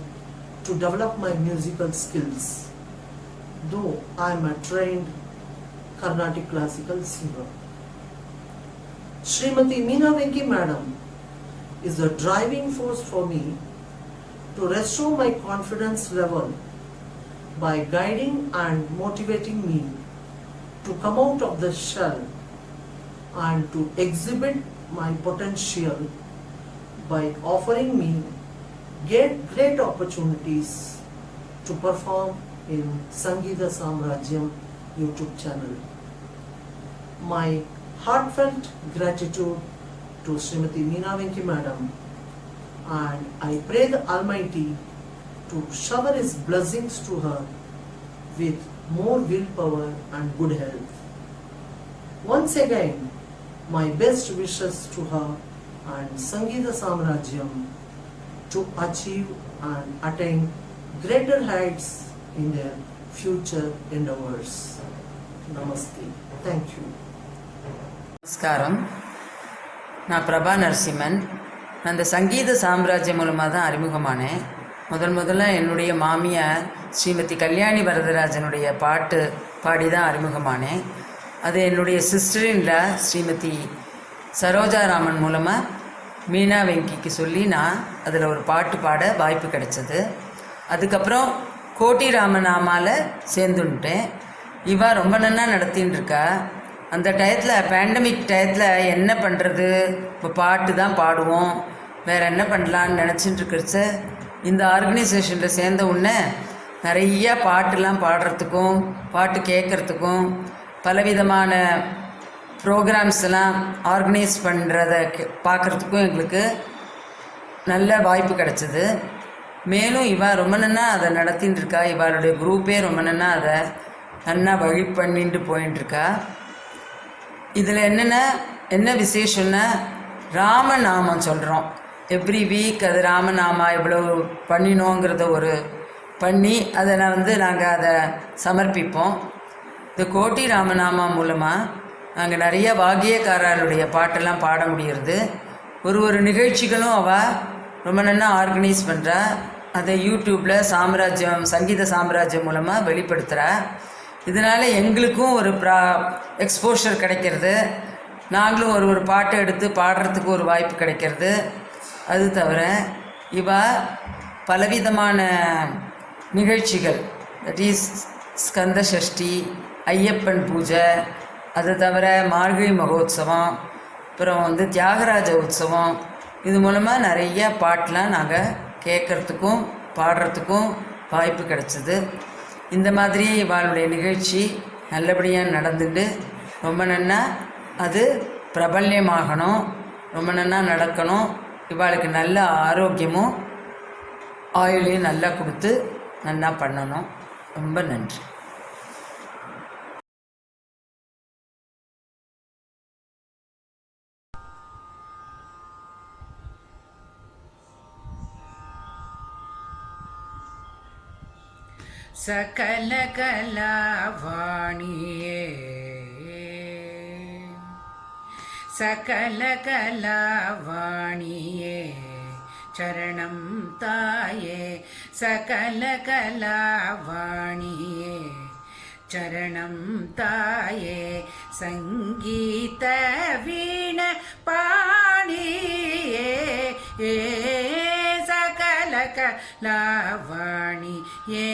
to develop my musical skills, though I am a trained Carnatic classical singer. Srimati Meena Venki Madam is the driving force for me to restore my confidence level by guiding and motivating me to come out of the shell and to exhibit my potential by offering me great opportunities to perform in Sangeeta Samrajyam YouTube channel. My heartfelt gratitude to Srimati Meena Venki Madam, and I pray the Almighty to shower His blessings to her with more willpower and good health. Once again, my best wishes to her and Sangeeta Samrajyam to achieve and attain greater heights in their future endeavors. Namaste. Thank you. நமஸ்காரம். நான் பிரபா நரசிம்மன். நான் இந்த சங்கீத சாம்ராஜ்யம் மூலமாக தான் அறிமுகமானேன். முதல்ல என்னுடைய மாமியார் ஸ்ரீமதி கல்யாணி வரதராஜனுடைய பாட்டு பாடி தான் அறிமுகமானேன். அது என்னுடைய சிஸ்டரின்ல ஸ்ரீமதி சரோஜாராமன் மூலமாக மீனா வெங்கிக்கு சொல்லி நான் அதில் ஒரு பாட்டு பாட வாய்ப்பு கிடைச்சது. அதுக்கப்புறம் கோட்டி ராமநாமாவில் சேர்ந்துட்டேன். இவா ரொம்ப நன்னா நடத்தின்னு இருக்கா. அந்த டயத்தில் பேண்டமிக் டயத்தில் என்ன பண்ணுறது, இப்போ பாட்டு தான் பாடுவோம், வேறு என்ன பண்ணலான்னு நினச்சிட்டு இருக்கிறச்ச இந்த ஆர்கனைசேஷனில் சேர்ந்த உடனே நிறைய பாட்டுலாம் பாடுறதுக்கும் பாட்டு கேட்குறதுக்கும் பலவிதமான ப்ரோக்ராம்ஸ் எல்லாம் ஆர்கனைஸ் பண்ணுறத பார்க்குறதுக்கும் எங்களுக்கு நல்ல வாய்ப்பு கிடச்சிது. மேலும் இவா ரொம்ப நன்னா அதை நடத்தின்னு இருக்கா. இவளுடைய குரூப்பே ரொம்ப நன்னா அதை நன்னா வழி பண்ணிட்டு போயின்ட்டுருக்கா. இதில் என்ன விசேஷம்னா ராமநாமம் சொல்கிறோம். எவ்ரி வீக் அது ராமநாமா எவ்வளோ பண்ணினோங்கிறத பண்ணி அதை நாங்கள் அதை சமர்ப்பிப்போம். இந்த கோட்டி ராமநாமா மூலமாக நாங்கள் நிறைய வாக்கியக்காரருடைய பாட்டெல்லாம் பாட முடிகிறது. ஒரு நிகழ்ச்சிகளும் அவள் ரொம்ப நல்லா ஆர்கனைஸ் பண்ணுறா. அதை யூடியூப்பில் சங்கீத சாம்ராஜ்யம் மூலமாக வெளிப்படுத்துகிறா. இதனால் எங்களுக்கும் ஒரு எக்ஸ்போஷர் கிடைக்கிறது. நாங்களும் ஒரு பாட்டை எடுத்து பாடுறதுக்கு ஒரு வாய்ப்பு கிடைக்கிறது. அது தவிர இவ பலவிதமான நிகழ்ச்சிகள், தட் இஸ் ஸ்கந்த சஷ்டி, ஐயப்பன் பூஜை, அது தவிர மார்கழி மகோத்சவம், அப்புறம் தியாகராஜ உற்சவம், இது மூலமாக நிறைய பாட்டெலாம் நாங்கள் கேட்குறதுக்கும் பாடுறதுக்கும் வாய்ப்பு கிடச்சிது. இந்த மாதிரி இவாளுடைய நிகழ்ச்சி நல்லபடியாக நடந்துட்டு ரொம்ப நன்னா அது பிரபல்யமாகணும், ரொம்ப நன்னா நடக்கணும். இவாளுக்கு நல்ல ஆரோக்கியமும் ஆயுளையும் நல்லா கொடுத்து நல்லா பண்ணணும். ரொம்ப நன்றி. सकल कलावाणिये सकल कलावाणिये चरणं ताये सकल कलावाणिये चरणं ताये संगीत वीण पाणिये सकल कलावाणिये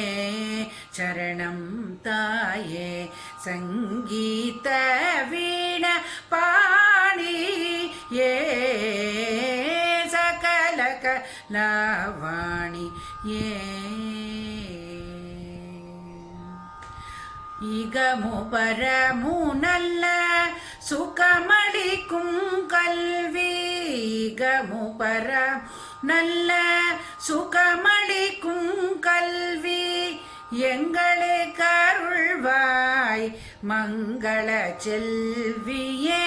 चरणं ताये संगीत वीण पाणिये सकल कलावाणिये ஈகமு பரமு நல்ல சுகமளிக்கும் கல்வி ஈகமு பரம் நல்ல சுகமளிக்கும் கல்வி எங்களுக்கு அருள்வாய் மங்கள செல்வியே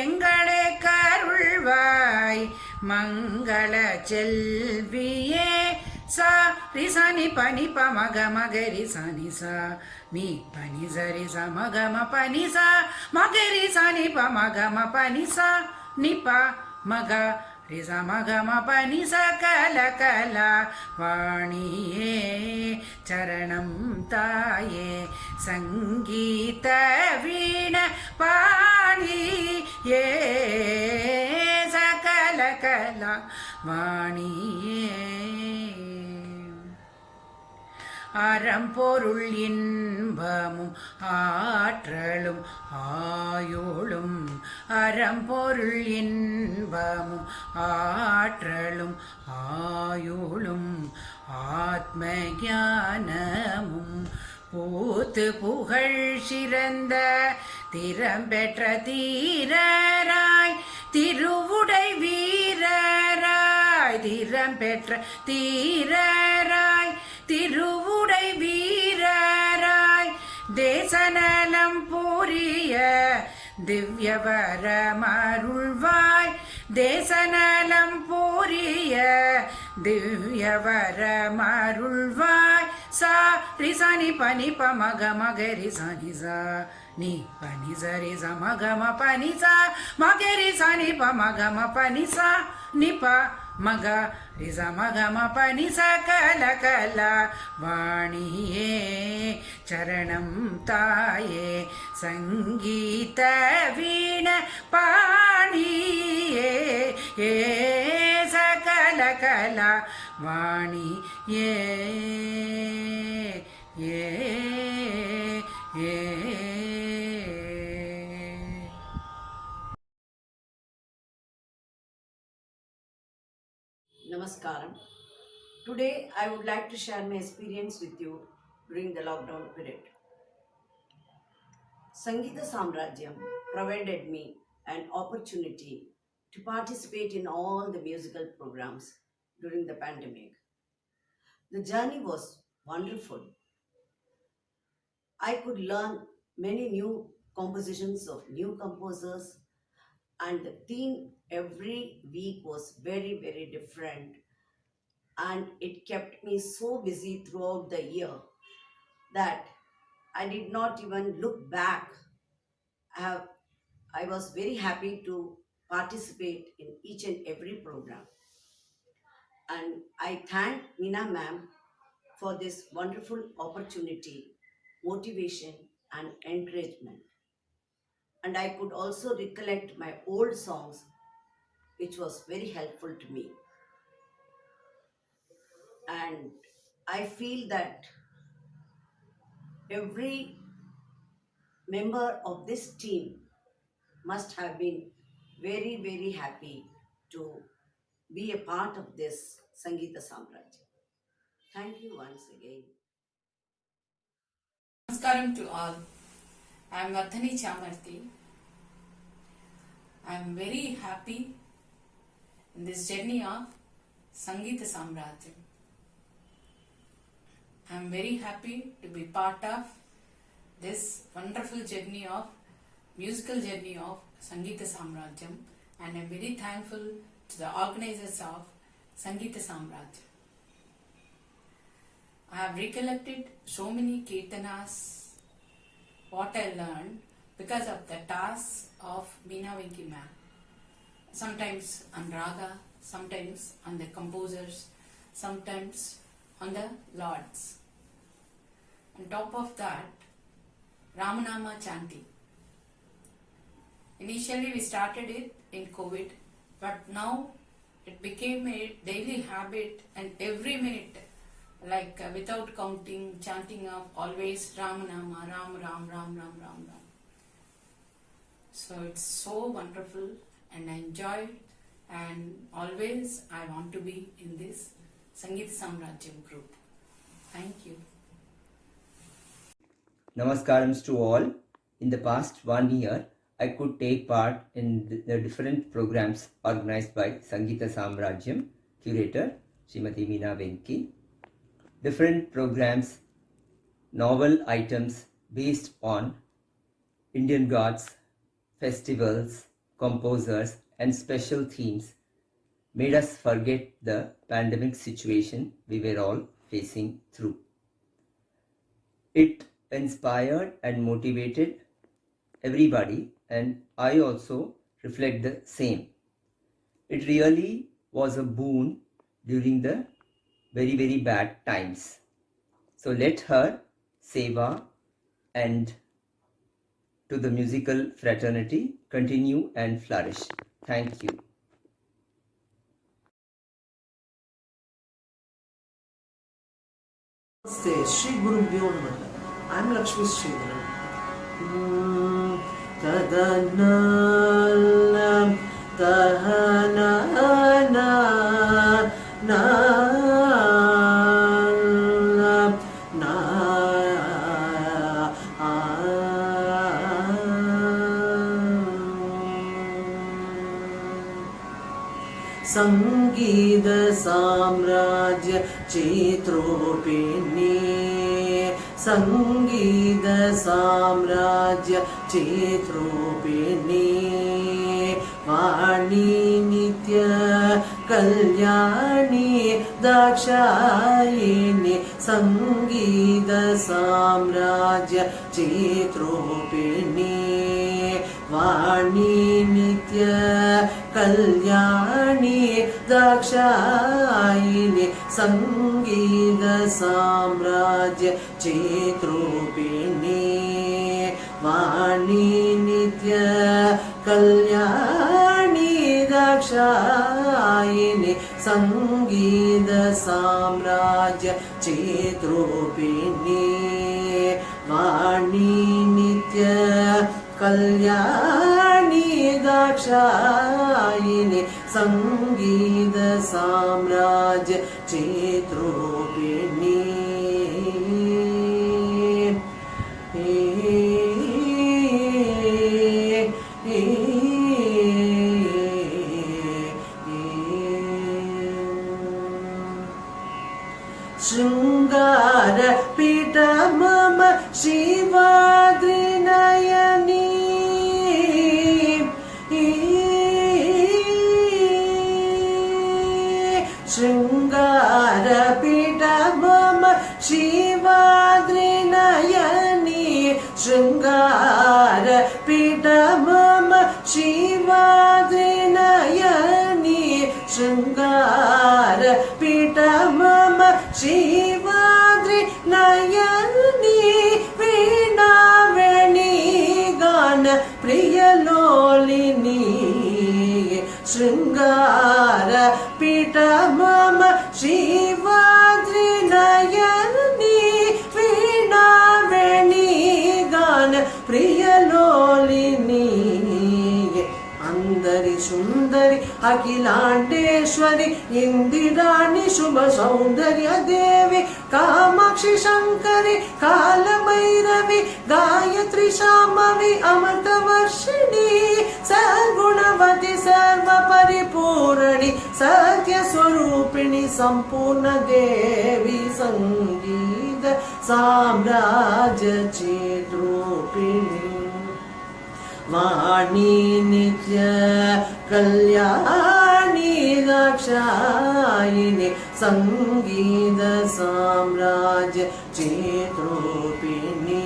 எங்களுக்கு அருள்வாய் மங்கள செல்வியே सा रि सा नि प नि प म ग म ग रि सा नि सा नि प नि स रि सा म ग म प नि सा म ग रि सा नि प म ग म प नि सा नि प म ग रि सा म ग म प नि सा कल कलावाणिये चरणं ताये संगीत वीण पाणिये सकल कलावाणिये அறம்பொருள் இன்பமும் ஆற்றலும் ஆயுளும் அறம்பொருள் இன்பமும் ஆற்றலும் ஆயுளும் ஆத்ம ஞானமும் பூத்து புகழ் சிறந்த திறம்பெற்ற தீரராய் திருவுடை வீரராய் திறம்பெற்ற தீரராய் திருவுடை வீரராய் தேசநலம் புரிய திவ்யவரமருள்வாய் தேசநலம் புரிய திவ்யவரமருள்வாய் சா ரி சா நி ப நி ப ம க ம க ரி சா நி சா ni pa ni sa ri sa ma ga ma pa ni sa ma ga ri sa ni pa ma ga ma pa ni sa ni pa ma ga ri sa ma ga ma pa ni sa kala kala vaaniye charanam taye sangeeta veena paaniye ye sakala kala vaaniye ye ye. Namaskaram. Today I would like to share my experience with you during the lockdown period. Sangeeta Samrajyam provided me an opportunity to participate in all the musical programs during the pandemic. The journey was wonderful. I could learn many new compositions of new composers, and the theme every week was very, very different, and it kept me so busy throughout the year that I did not even look back. I was very happy to participate in each and every program, and I thank Meena ma'am for this wonderful opportunity, motivation and encouragement. And I could also recollect my old songs, which was very helpful to me. And I feel that every member of this team must have been very, very happy to be a part of this Sangeeta Samrajya. Thank you once again. Namaskaram to all. I am Vardhani Chamarthi. I am very happy in this journey of Sangeeta Samrajya. I am very happy to be part of this wonderful journey of musical journey of Sangeeta Samrajyam, and I am very thankful to the organizers of Sangeeta Samrajya. I have recollected so many kirtanas, what I learned because of the tasks of Meena Venki ma'am. Sometimes on raga, sometimes on the composers, sometimes on the lords. On top of that, Ramanama chanting. Initially we started it in COVID, but now it became a daily habit, and every minute, like without counting, chanting of always Ramanama, Ram, Ram, Ram, Ram, Ram, Ram. So it's so wonderful and I enjoy it, and always I want to be in this Sangeeta Samrajyam group. Thank you. Namaskarams to all. In the past 1 year, I could take part in the different programs organized by Sangeeta Samrajyam, curator Srimati Meena Venki. Different programs, novel items based on Indian gods, festivals, composers, and special themes made us forget the pandemic situation we were all facing through. It inspired and motivated everybody, and I also reflect the same. It really was a boon during the very, very bad times. So let her seva and to the musical fraternity continue and flourish. Thank you. Namaste, Shri Guru Namaha. I am Lakshmi Sridharan. Tadana tahana Sangeeta Samrajya Chitropini Sangeeta Samrajya Chitropini Vani Nitya Kalyani Dakshayini Sangeeta Samrajya Chitropini Vani Nitya Kalyani Dakshayini Sangeeta Samrajya Chitropini Vani Nitya Kalyani Dakshayini Sangeeta Samrajya Chitropini Vani Nitya Kalyani Dakshayini Sangeeta Samrajya Chitropini Shringara Pita Mama Shivadri Nayani Shringara Pita Mama Shivadri Nayani Shringara Pita Mama Shivadri Nayani Shringara Pita Mama Shivadri Nayani Veena Veni Gana Priyalolini Shringara Pita Mama Shivadri Nayani Veena Veni Akhilandeshwari इंदिराणि शुभ सौंदर्य देवी कामाक्षि शंकरी काल भैरवी गायत्री शाम्भवी अमृतवर्षिणी सर्गुणवती सर्व परिपूर्णी सत्य स्वरूपिणी संपूर्ण देवी संगीत साम्राज्य चित्रूपिणी वाणी नित्य कल्याणी दाक्षायिनी संगीत साम्राज्य चित्रूपिणी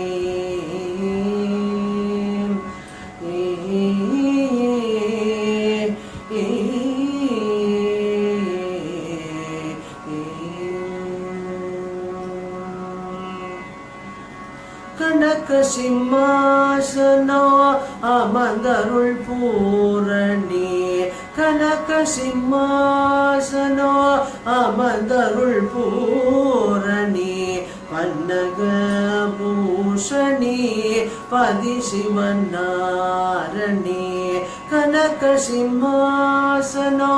கனக சிம்மாசனோ அமர்ந்தருள் பூரணி கனக சிம்மாசனோ அமர்ந்தருள் பூரணி பன்னக பூஷணி பதி சிவநாரணி கனக சிம்மாசனோ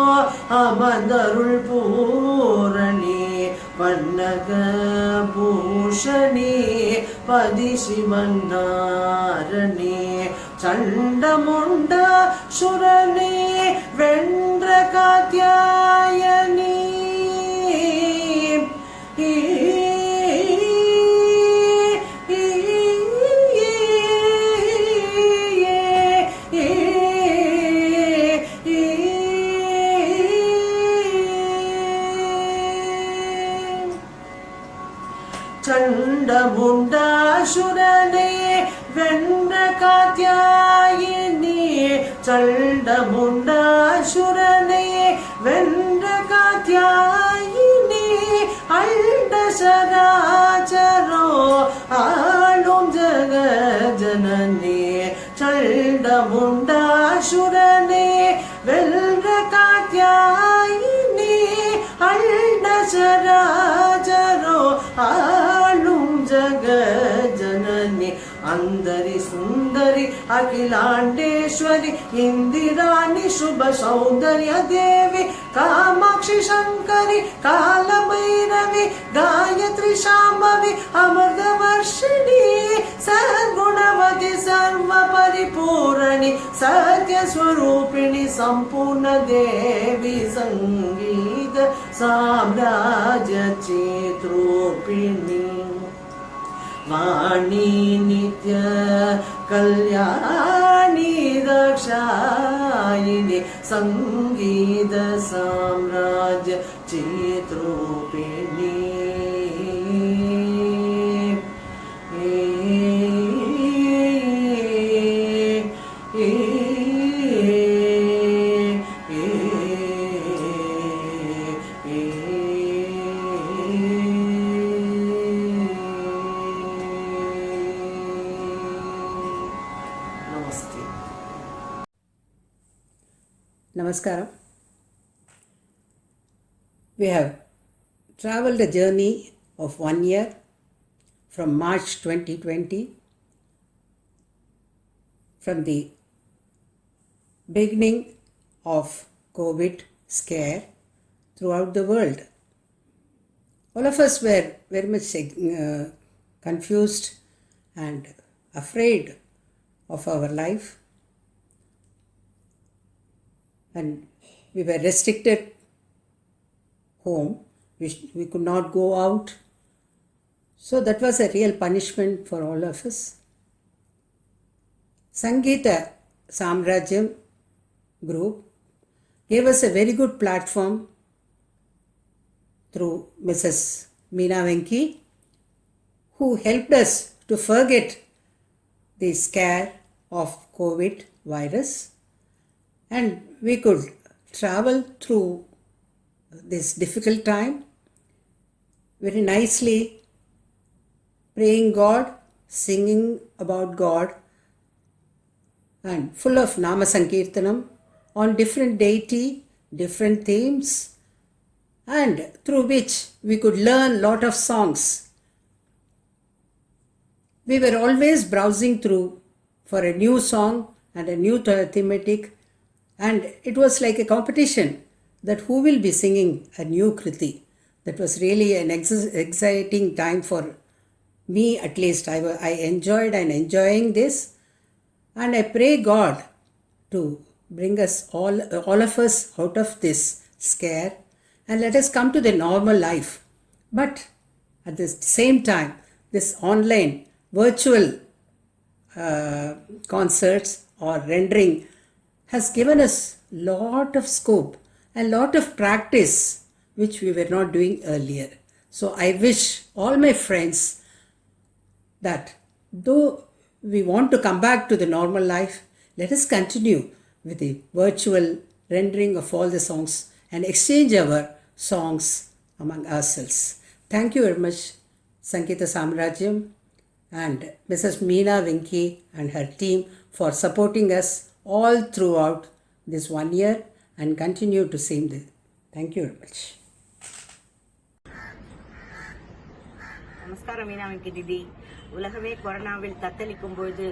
அமர்ந்தருள் பூரணி பன்னக பூஷணி பதி சிவநாரணி சண்டமுண்ட சுரனே வென்ற காத்யாயனி சண்டமுண்டாசுரனே வென்ற காத்யாயினி சண்டமுண்டாசுரனே வென்ற காத்யாயினி அண்ட சராச்சரோ ஆளும் ஜகஜனனி சண்டமுண்டாசுரனே வென்ற காத்யாயினி அண்ட சராச்சரோ ஆளும் ஜகஜனனி अंदरि सुंदरी अखिलांडेश्वरी इंदिराणि शुभ सौंदर्य देवी कामाक्षि शंकरी काल भैरवी गायत्री शाम्भवी अमृतवर्षिणी सर्गुणवती सर्व परिपूर्णी सत्य स्वरूपिणी संपूर्ण देवी संगीत साम्राज्य चित्रूपिणी वाणी नित्य कल्याणी दाक्षायिनी संगीत साम्राज्य चित्रूपिणी Namaskaram. We have traveled a journey of 1 year from March 2020, from the beginning of COVID scare throughout the world. All of us were very much confused and afraid of our life. And we were restricted home. We could not go out. So that was a real punishment for all of us. Sangeeta Samrajyam group gave us a very good platform through Mrs. Meena Venki, who helped us to forget the scare of COVID virus, and we could travel through this difficult time very nicely, praying God, singing about God, and full of Nama Sankirtanam on different deity, different themes, and through which we could learn lot of songs. We were always browsing through for a new song and a new thematic, And it was like a competition that who will be singing a new Kriti. That was really an exciting time for me, at least. I enjoyed and enjoying this, and I pray God to bring us all of us out of this scare and let us come to the normal life. But at the same time, this online virtual concerts or rendering has given us lot of scope and lot of practice which we were not doing earlier. So I wish all my friends that though we want to come back to the normal life, let us continue with the virtual rendering of all the songs and exchange our songs among ourselves. Thank you very much, Sangeeta Samrajyam and Mrs. Meena Venki and her team for supporting us all throughout this 1 year and continue to sing this. Thank you very much. நமஸ்காரம் மீனா வெங்கி தீதி. உலகமே கொரோனாவில் தத்தளிக்கும் பொழுது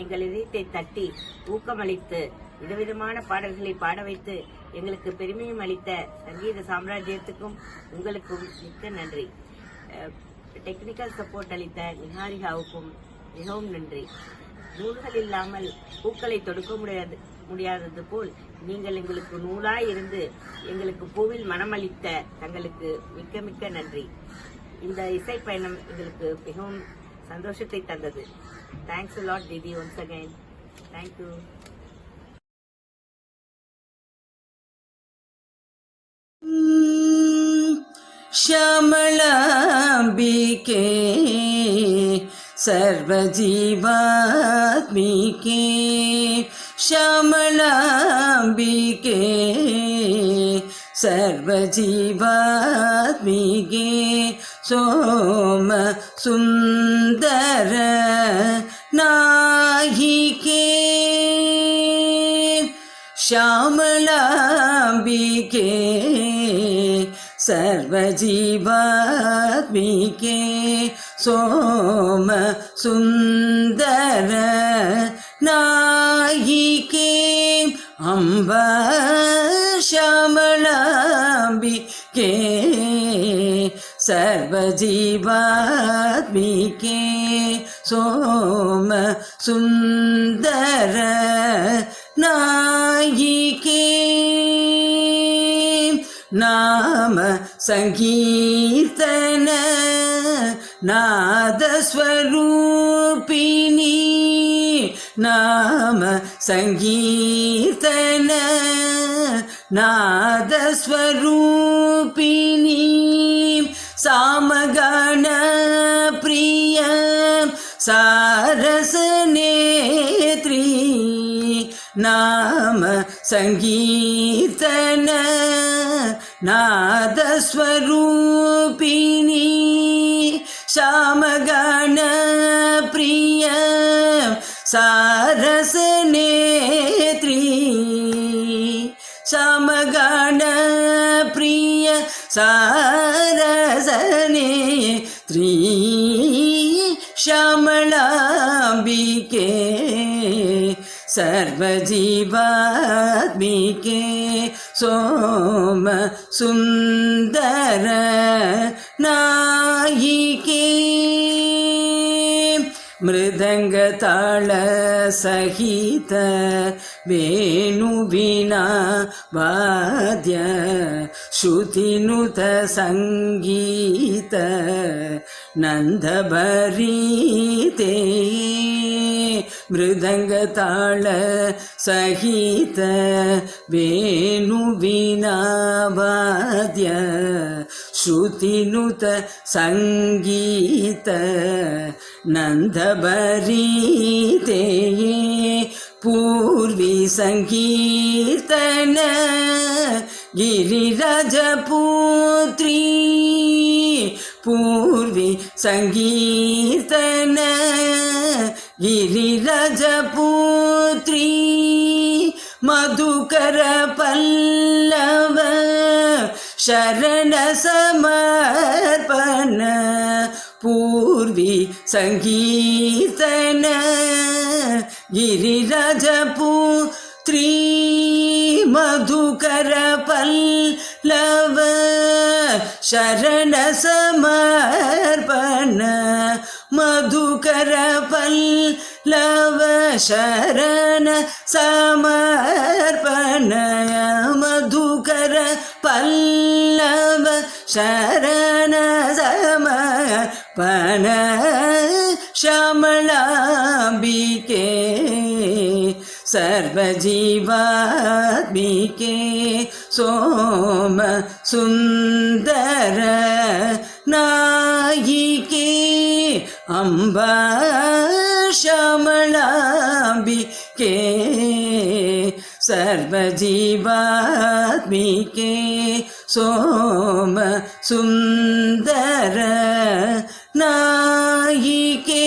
எங்கள் இதயத்தை தட்டி ஊக்கமளித்து விதவிதமான பாடல்களை பாட வைத்து எங்களுக்கு பெருமையும் அளித்த சங்கீத சாம்ராஜ்யத்துக்கும் உங்களுக்கும் மிக்க நன்றி. டெக்னிக்கல் சப்போர்ட் அளித்த நிஹாரிகாவுக்கும் மிகவும் நன்றி. நூல்கள் இல்லாமல் பூக்களை தொடுக்க முடியாதது போல் நீங்கள் எங்களுக்கு நூலாய் இருந்து எங்களுக்கு பூவில் மனமளித்த தங்களுக்கு மிக்க மிக்க நன்றி. இந்த இசை பயணம் எங்களுக்கு மிகவும் சந்தோஷத்தை தந்தது. Thanks a lot Didi once again. Thank you. श्यामलाम्बिके सर्वजीवात्मिके श्यामलाम्बिके सर्वजीवात्मिके सोम सुन्दर नायिके श्यामलाम्बिके सर्वजीवात्मिके सोम सुन्दर नायिके अम्ब श्यामलाम्बिके सर्वजीवात्मिके सोम सुन्दर नायिके नाम संकीर्तन नादस्वरूपिणी नाम संकीर्तन नादस्वरूपिणी सामगण प्रिय सारसनेत्री नाम संकीर्तन नादस्वरूपिणी श्यामगण प्रिय सारसनेत्री श्यामगण प्रिय सारसनेत्री श्यामलाम्बिके सर्वजीवात्मिके सोम सुन्दर नायिके मृदंगताल सहित वेणुवीणा वाद्य श्रुतिनुत संगीत नंदभरीते मृदंगताल सहित वेणुवीणा वाद्य श्रुतिनुत संगीत नंदभरीते पूर्वी संकीर्तन गिरिराजपुत्री पूर्वी संकीर्तन गिरिराजपुत्री मधुकर पल्लव शरण समर्पण पूर्वी संकीर्तन गिरिराजपुत्री ஸ்ரீ மதுகர பல்லவ சரண சமர்ப்பண மதுகர பல்லவ சரண சமர்ப்பண மதுகர பல்லவ சரண சமர்ப்பண ஷமளாம்பிகே सर्वजीवात्मिके सोम सुन्दर नायिके अम्बा श्यामलाम्बिके सर्वजीवात्मिके सोम सुन्दर नायिके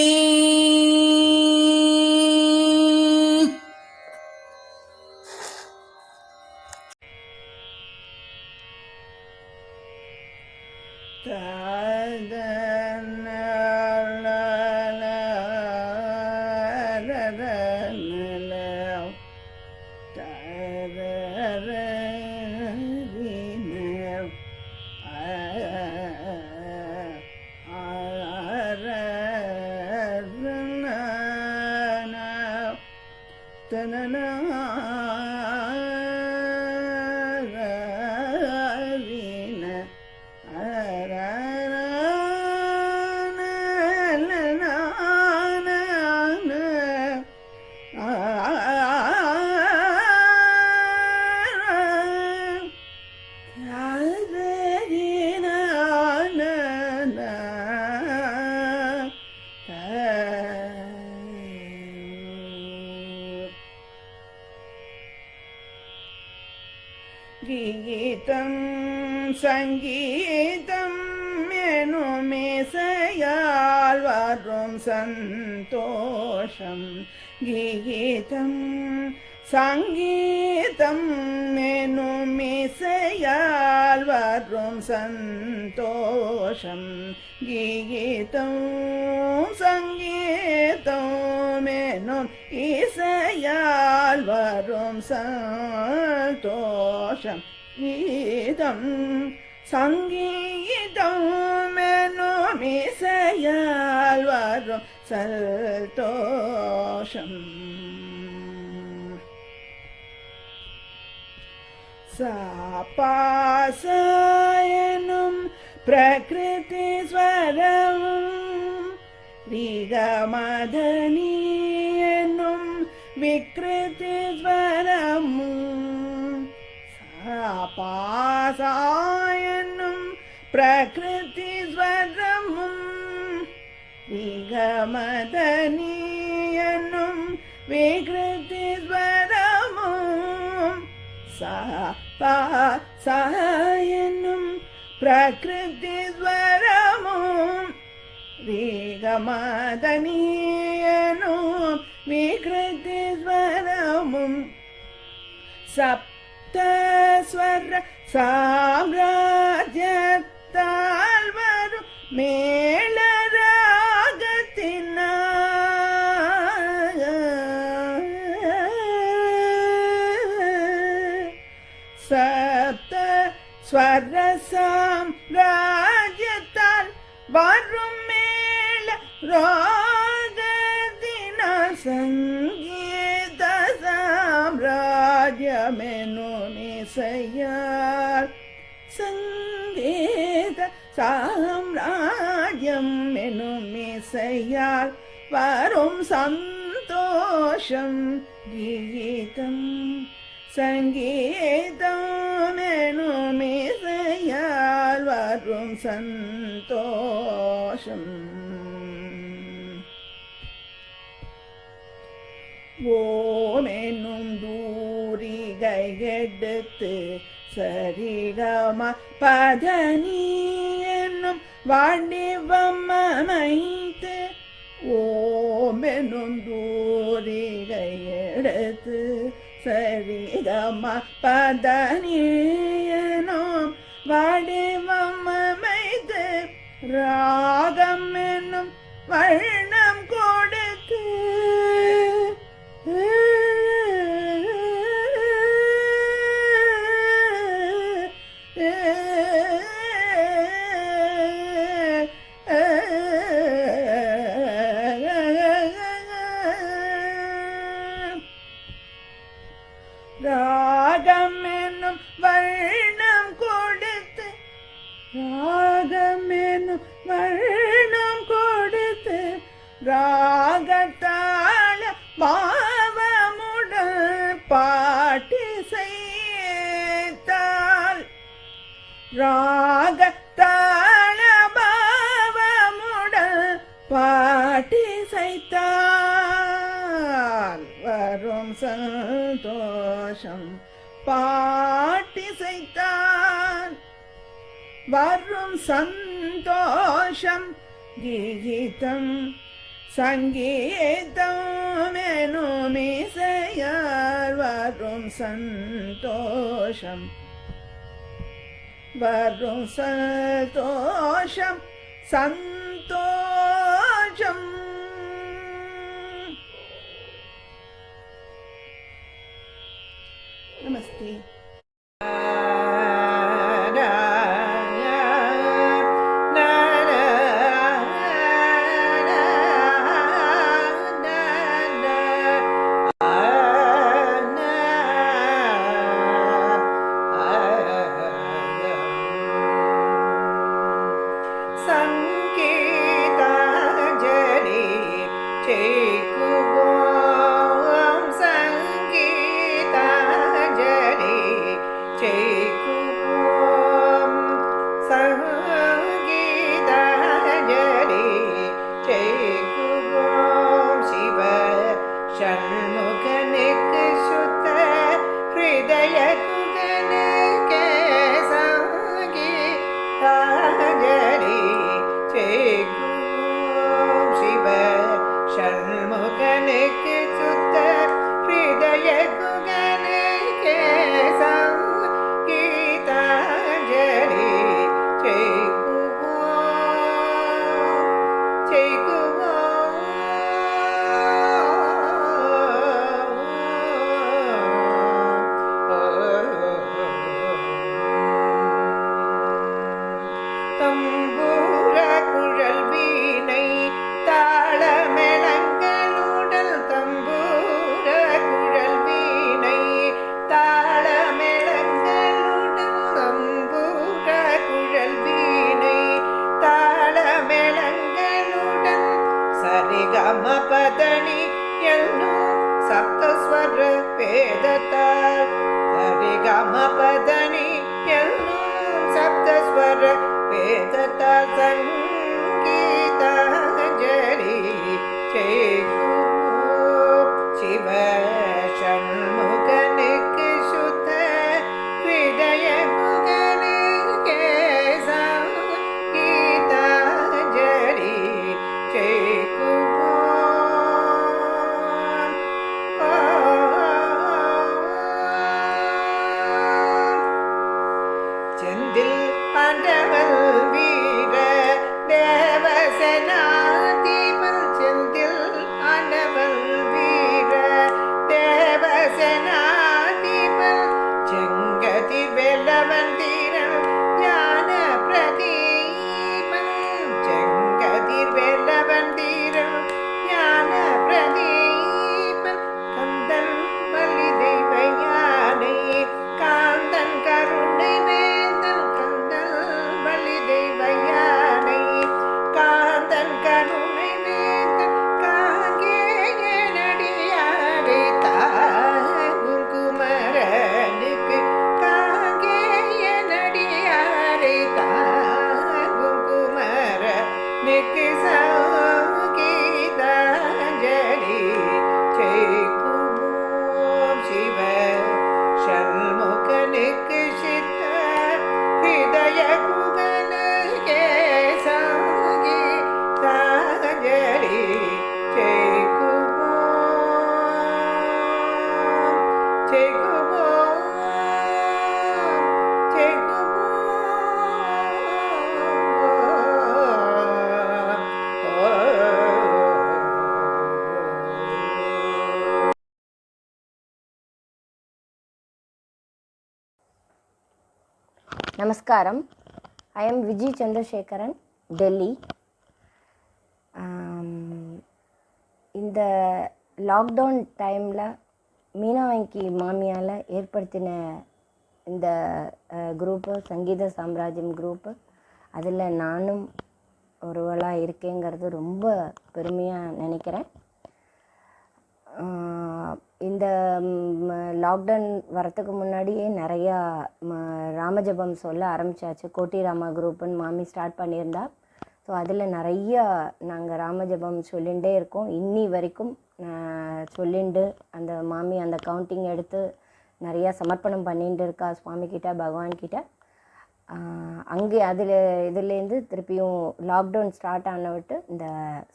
गीतं संगीतं मेनुमिसयाल् वरुं सन्तोषं गीतं संगीतं मेनुमिसयाल् वरुं सन्तोषं गीतं संगीतं मेनुमिसयाल् वरुं सन्तोषं गीतं संगीतं मेनुमिसयाल् वरुं सन्तोषम् सापासायनं प्रकृतिस्वरं ऋगमदनीयनं विकृतिस्वरं सापासायनं प्रकृतिस्वरं ऋगमदनीयनं विकृतिस्वरं सायनं प्रकृतिस्वरं ऋगमदनीयनं विकृतिस्वरं सप्तस्वर साम्राज्यத்தாल वरुं मेलरागतिनाल सप्त स्वर साम्राज्यத்தாल वरुं मेलरागतिनाल संगीत साम्राज्यमेनुमिसयाल् संगीत साम्राज्यमेनुमिसयाल् वरुं सन्तोषं गीतं संगीतमेनुमिसयाल् वरुं सन्तोषम् ஓமெனும் தூரிகை எடுத்து சரிகம பதனி என்னும் வடிவம் அமைத்து ஓமெனும் தூரிகை எடுத்து சரிகம பதனி என்னும் வடிவம் அமைத்து ராகம் என்னும் வண்ணம் கொடுத்து ராகம் என்னும் வர்ணம் கொடுத்து ராகம் என்னும் வர்ணம் கொடுத்து ராகத்தாள பாவமுடன் பாட்டி செய்தால் ராகத்தாள பாவமுடன் பாட்டி செய்தால் வரும் சந்தோஷம் பாட்டி செய்தால் வரும் சந்தோஷம் கீதம் சங்கீதம் எனும் இசையால் வரும் சந்தோஷம் வரும் சந்தோஷம் சந்தோஷம். நமஸ்தே. நமஸ்காரம். I am Vijay Chandrasekharan, Delhi. இந்த லாக்டவுன் டைமில் மீனா வெங்கி மாமியால் ஏற்படுத்தின இந்த குரூப்பு சங்கீத சாம்ராஜ்யம் குரூப்பு, அதில் நானும் ஒருவளாக இருக்கேங்கிறது ரொம்ப பெருமையாக நினைக்கிறேன். இந்த லாக்டவுன் வரத்துக்கு முன்னாடியே நிறையா ராமஜபம் சொல்ல ஆரம்பித்தாச்சு. கோட்டி ராமா குரூப்புன்னு மாமி ஸ்டார்ட் பண்ணியிருந்தா. ஸோ அதில் நிறையா நாங்கள் ராமஜபம் சொல்லிகிட்டே இருக்கோம். இன்னி வரைக்கும் சொல்லிண்டு அந்த மாமி அந்த கவுண்டிங் எடுத்து நிறையா சமர்ப்பணம் பண்ணிட்டு இருக்கா சுவாமிக்கிட்ட, பகவான்கிட்ட. அங்கே இதுலேருந்து திருப்பியும் லாக்டவுன் ஸ்டார்ட் ஆன விட்டு இந்த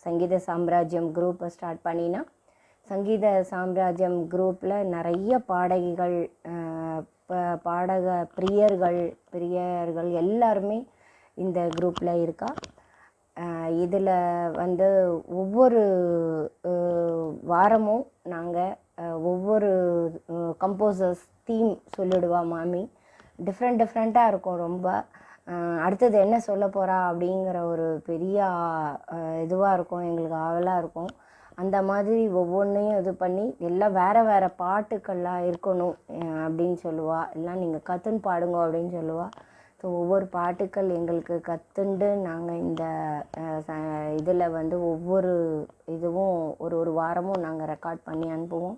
சங்கீத சாம்ராஜ்யம் குரூப்பை ஸ்டார்ட் பண்ணினா, சங்கீத சாம்ராஜ்யம் குரூப்பில் நிறைய பாடகிகள், பாடக பிரியர்கள் எல்லாருமே இந்த குரூப்பில் இருக்கா. இதில் வந்து ஒவ்வொரு வாரமும் நாங்கள் ஒவ்வொரு கம்போசர்ஸ் தீம் சொல்லிடுவா மாமி. டிஃப்ரெண்ட்டாக இருக்கும். ரொம்ப அடுத்தது என்ன சொல்ல போகிறா அப்படிங்கிற ஒரு பெரிய இதுவாக இருக்கும், எங்களுக்கு ஆவலாக இருக்கும். அந்த மாதிரி ஒவ்வொன்றையும் இது பண்ணி எல்லாம் வேறு பாட்டுக்கள்லாம் இருக்கணும் அப்படின்னு சொல்லுவாள். எல்லாம் நீங்கள் கற்றுன்னு பாடுங்க அப்படின்னு சொல்லுவாள். ஸோ ஒவ்வொரு பாட்டுக்கள் எங்களுக்கு கற்றுண்டு நாங்கள் இந்த இதில் வந்து ஒவ்வொரு இதுவும் ஒரு வாரமும் நாங்கள் ரெக்கார்ட் பண்ணி அனுப்புவோம்.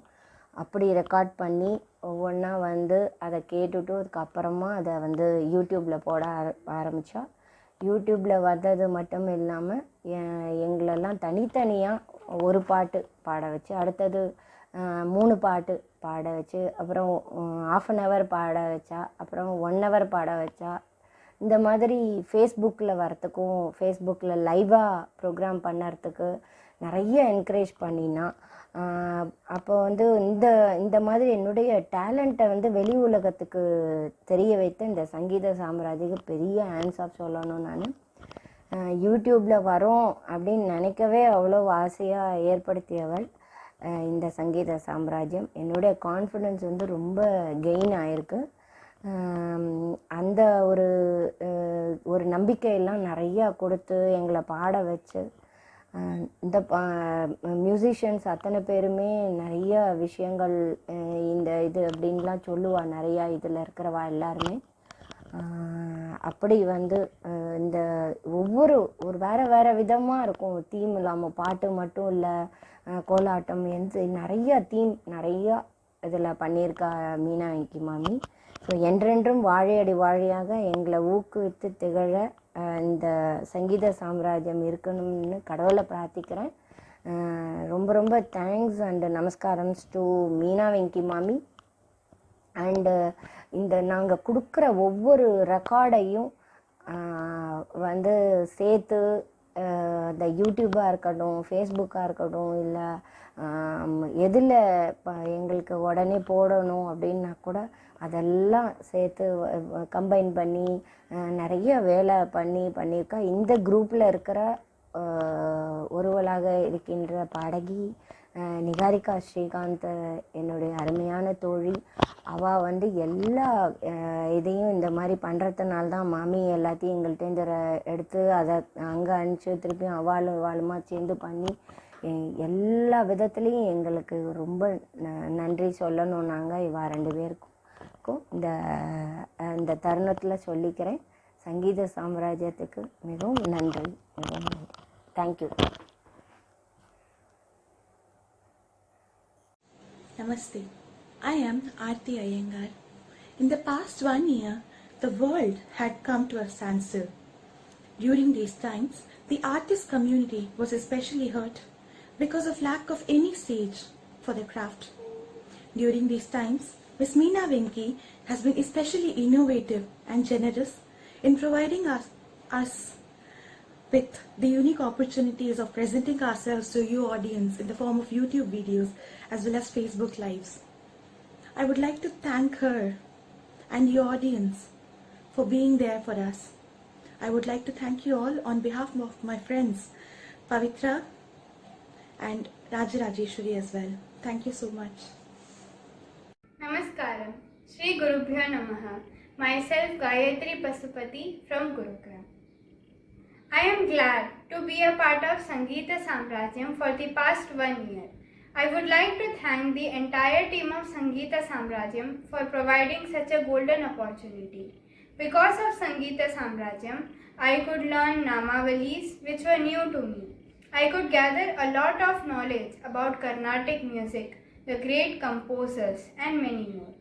அப்படி ரெக்கார்ட் பண்ணி ஒவ்வொன்றா வந்து அதை கேட்டுவிட்டு அதுக்கப்புறமா அதை வந்து யூடியூப்பில் போட ஆரம்பித்தா. யூடியூப்பில் வந்தது மட்டும் இல்லாமல் எங்களெல்லாம் தனித்தனியாக ஒரு பாட்டு பாட வச்சு, அடுத்தது 3 பாட்டு பாட வச்சு, அப்புறம் 1/2 hour பாட வச்சா, அப்புறம் 1 hour பாட வச்சா. இந்த மாதிரி ஃபேஸ்புக்கில் வரத்துக்கும் ஃபேஸ்புக்கில் லைவாக ப்ரோக்ராம் பண்ணுறதுக்கு நிறைய என்கரேஜ் பண்ணினா. அப்போ வந்து இந்த மாதிரி என்னுடைய டேலண்ட்டை வந்து வெளி உலகத்துக்கு தெரிய வைத்த இந்த சங்கீத சாம்ராஜ்யத்துக்கு பெரிய ஹேண்ட்ஸ் ஆஃப் சொல்லணும். நான் யூடியூப்பில் வரோம் அப்படின்னு நினைக்கவே அவ்வளோ ஆசையாக ஏற்படுத்தியவள் இந்த சங்கீத சாம்ராஜ்யம். என்னுடைய கான்ஃபிடென்ஸ் வந்து ரொம்ப கெயின் ஆகிருக்கு. அந்த ஒரு நம்பிக்கையெல்லாம் நிறையா கொடுத்து எங்களை பாட வச்சு, இந்த மியூசிஷியன்ஸ் அத்தனை பேருமே நிறைய விஷயங்கள் இது அப்படின்லாம் சொல்லுவாள். நிறையா இதில் இருக்கிறவா எல்லாருமே அப்படி வந்து இந்த ஒரு வேறு விதமாக இருக்கும். தீம் இல்லாமல் பாட்டு மட்டும் இல்லை, கோலாட்டம் நிறையா தீம் நிறையா இதில் பண்ணியிருக்கா மீனா வெங்கி மாமி. ஸோ என்றென்றும் வாழையடி வாழையாக எங்களை ஊக்குவித்து திகழ இந்த சங்கீத சாம்ராஜ்யம் இருக்கணும்னு கடவுளை பிரார்த்திக்கிறேன். ரொம்ப தேங்க்ஸ் அண்ட் நமஸ்காரம்ஸ் டு மீனா வெங்கி மாமி. அண்டு இந்த நாங்கள் கொடுக்குற ஒவ்வொரு ரெக்கார்டையும் வந்து சேர்த்து இந்த யூடியூப்பாக இருக்கட்டும், ஃபேஸ்புக்காக இருக்கட்டும், இல்லை எதில் எங்களுக்கு உடனே போடணும் அப்படின்னா கூட அதெல்லாம் சேர்த்து கம்பைன் பண்ணி நிறைய வேலை பண்ணியிருக்கா. இந்த குரூப்பில் இருக்கிற ஒருவளாக இருக்கின்ற பாடகி நிகாரிகா ஸ்ரீகாந்த் என்னுடைய அருமையான தோழி. அவள் வந்து எல்லா இதையும் இந்த மாதிரி பண்ணுறதுனால தான் மாமி எல்லாத்தையும் எங்கள்கிட்ட எடுத்து அதை அங்கே அனுப்பிச்சு திருப்பியும் அவாளுமா சேர்ந்து பண்ணி எல்லா விதத்துலேயும் எங்களுக்கு ரொம்ப நன்றி சொல்லணும். நாங்கள் இவா 2 பேருக்கும் இந்த தருணத்தில் சொல்லிக்கிறேன். சங்கீத சாம்ராஜ்யத்துக்கு மிகவும் நன்றி. Thank you. Namaste. I am Aarti Iyengar. In the past 1 year, the world had come to a standstill. During these times, the artist community was especially hurt because of lack of any stage for their craft. During these times, Ms. Meena Venki has been especially innovative and generous in providing us with the unique opportunities of presenting ourselves to you audience in the form of YouTube videos as well as Facebook Lives. I would like to thank her and your audience for being there for us. I would like to thank you all on behalf of my friends Pavitra and Rajarajeshwari as well. Thank you so much. Namaskaram. Shri Gurubhyo Namaha. Myself Gayatri Pasupati from Gurugram. I am glad to be a part of Sangeeta Samrajyam for the past 1 year. I would like to thank the entire team of Sangeeta Samrajyam for providing such a golden opportunity. Because of Sangeeta Samrajyam, I could learn Namavalis which were new to me. I could gather a lot of knowledge about Carnatic music, the great composers, and many more.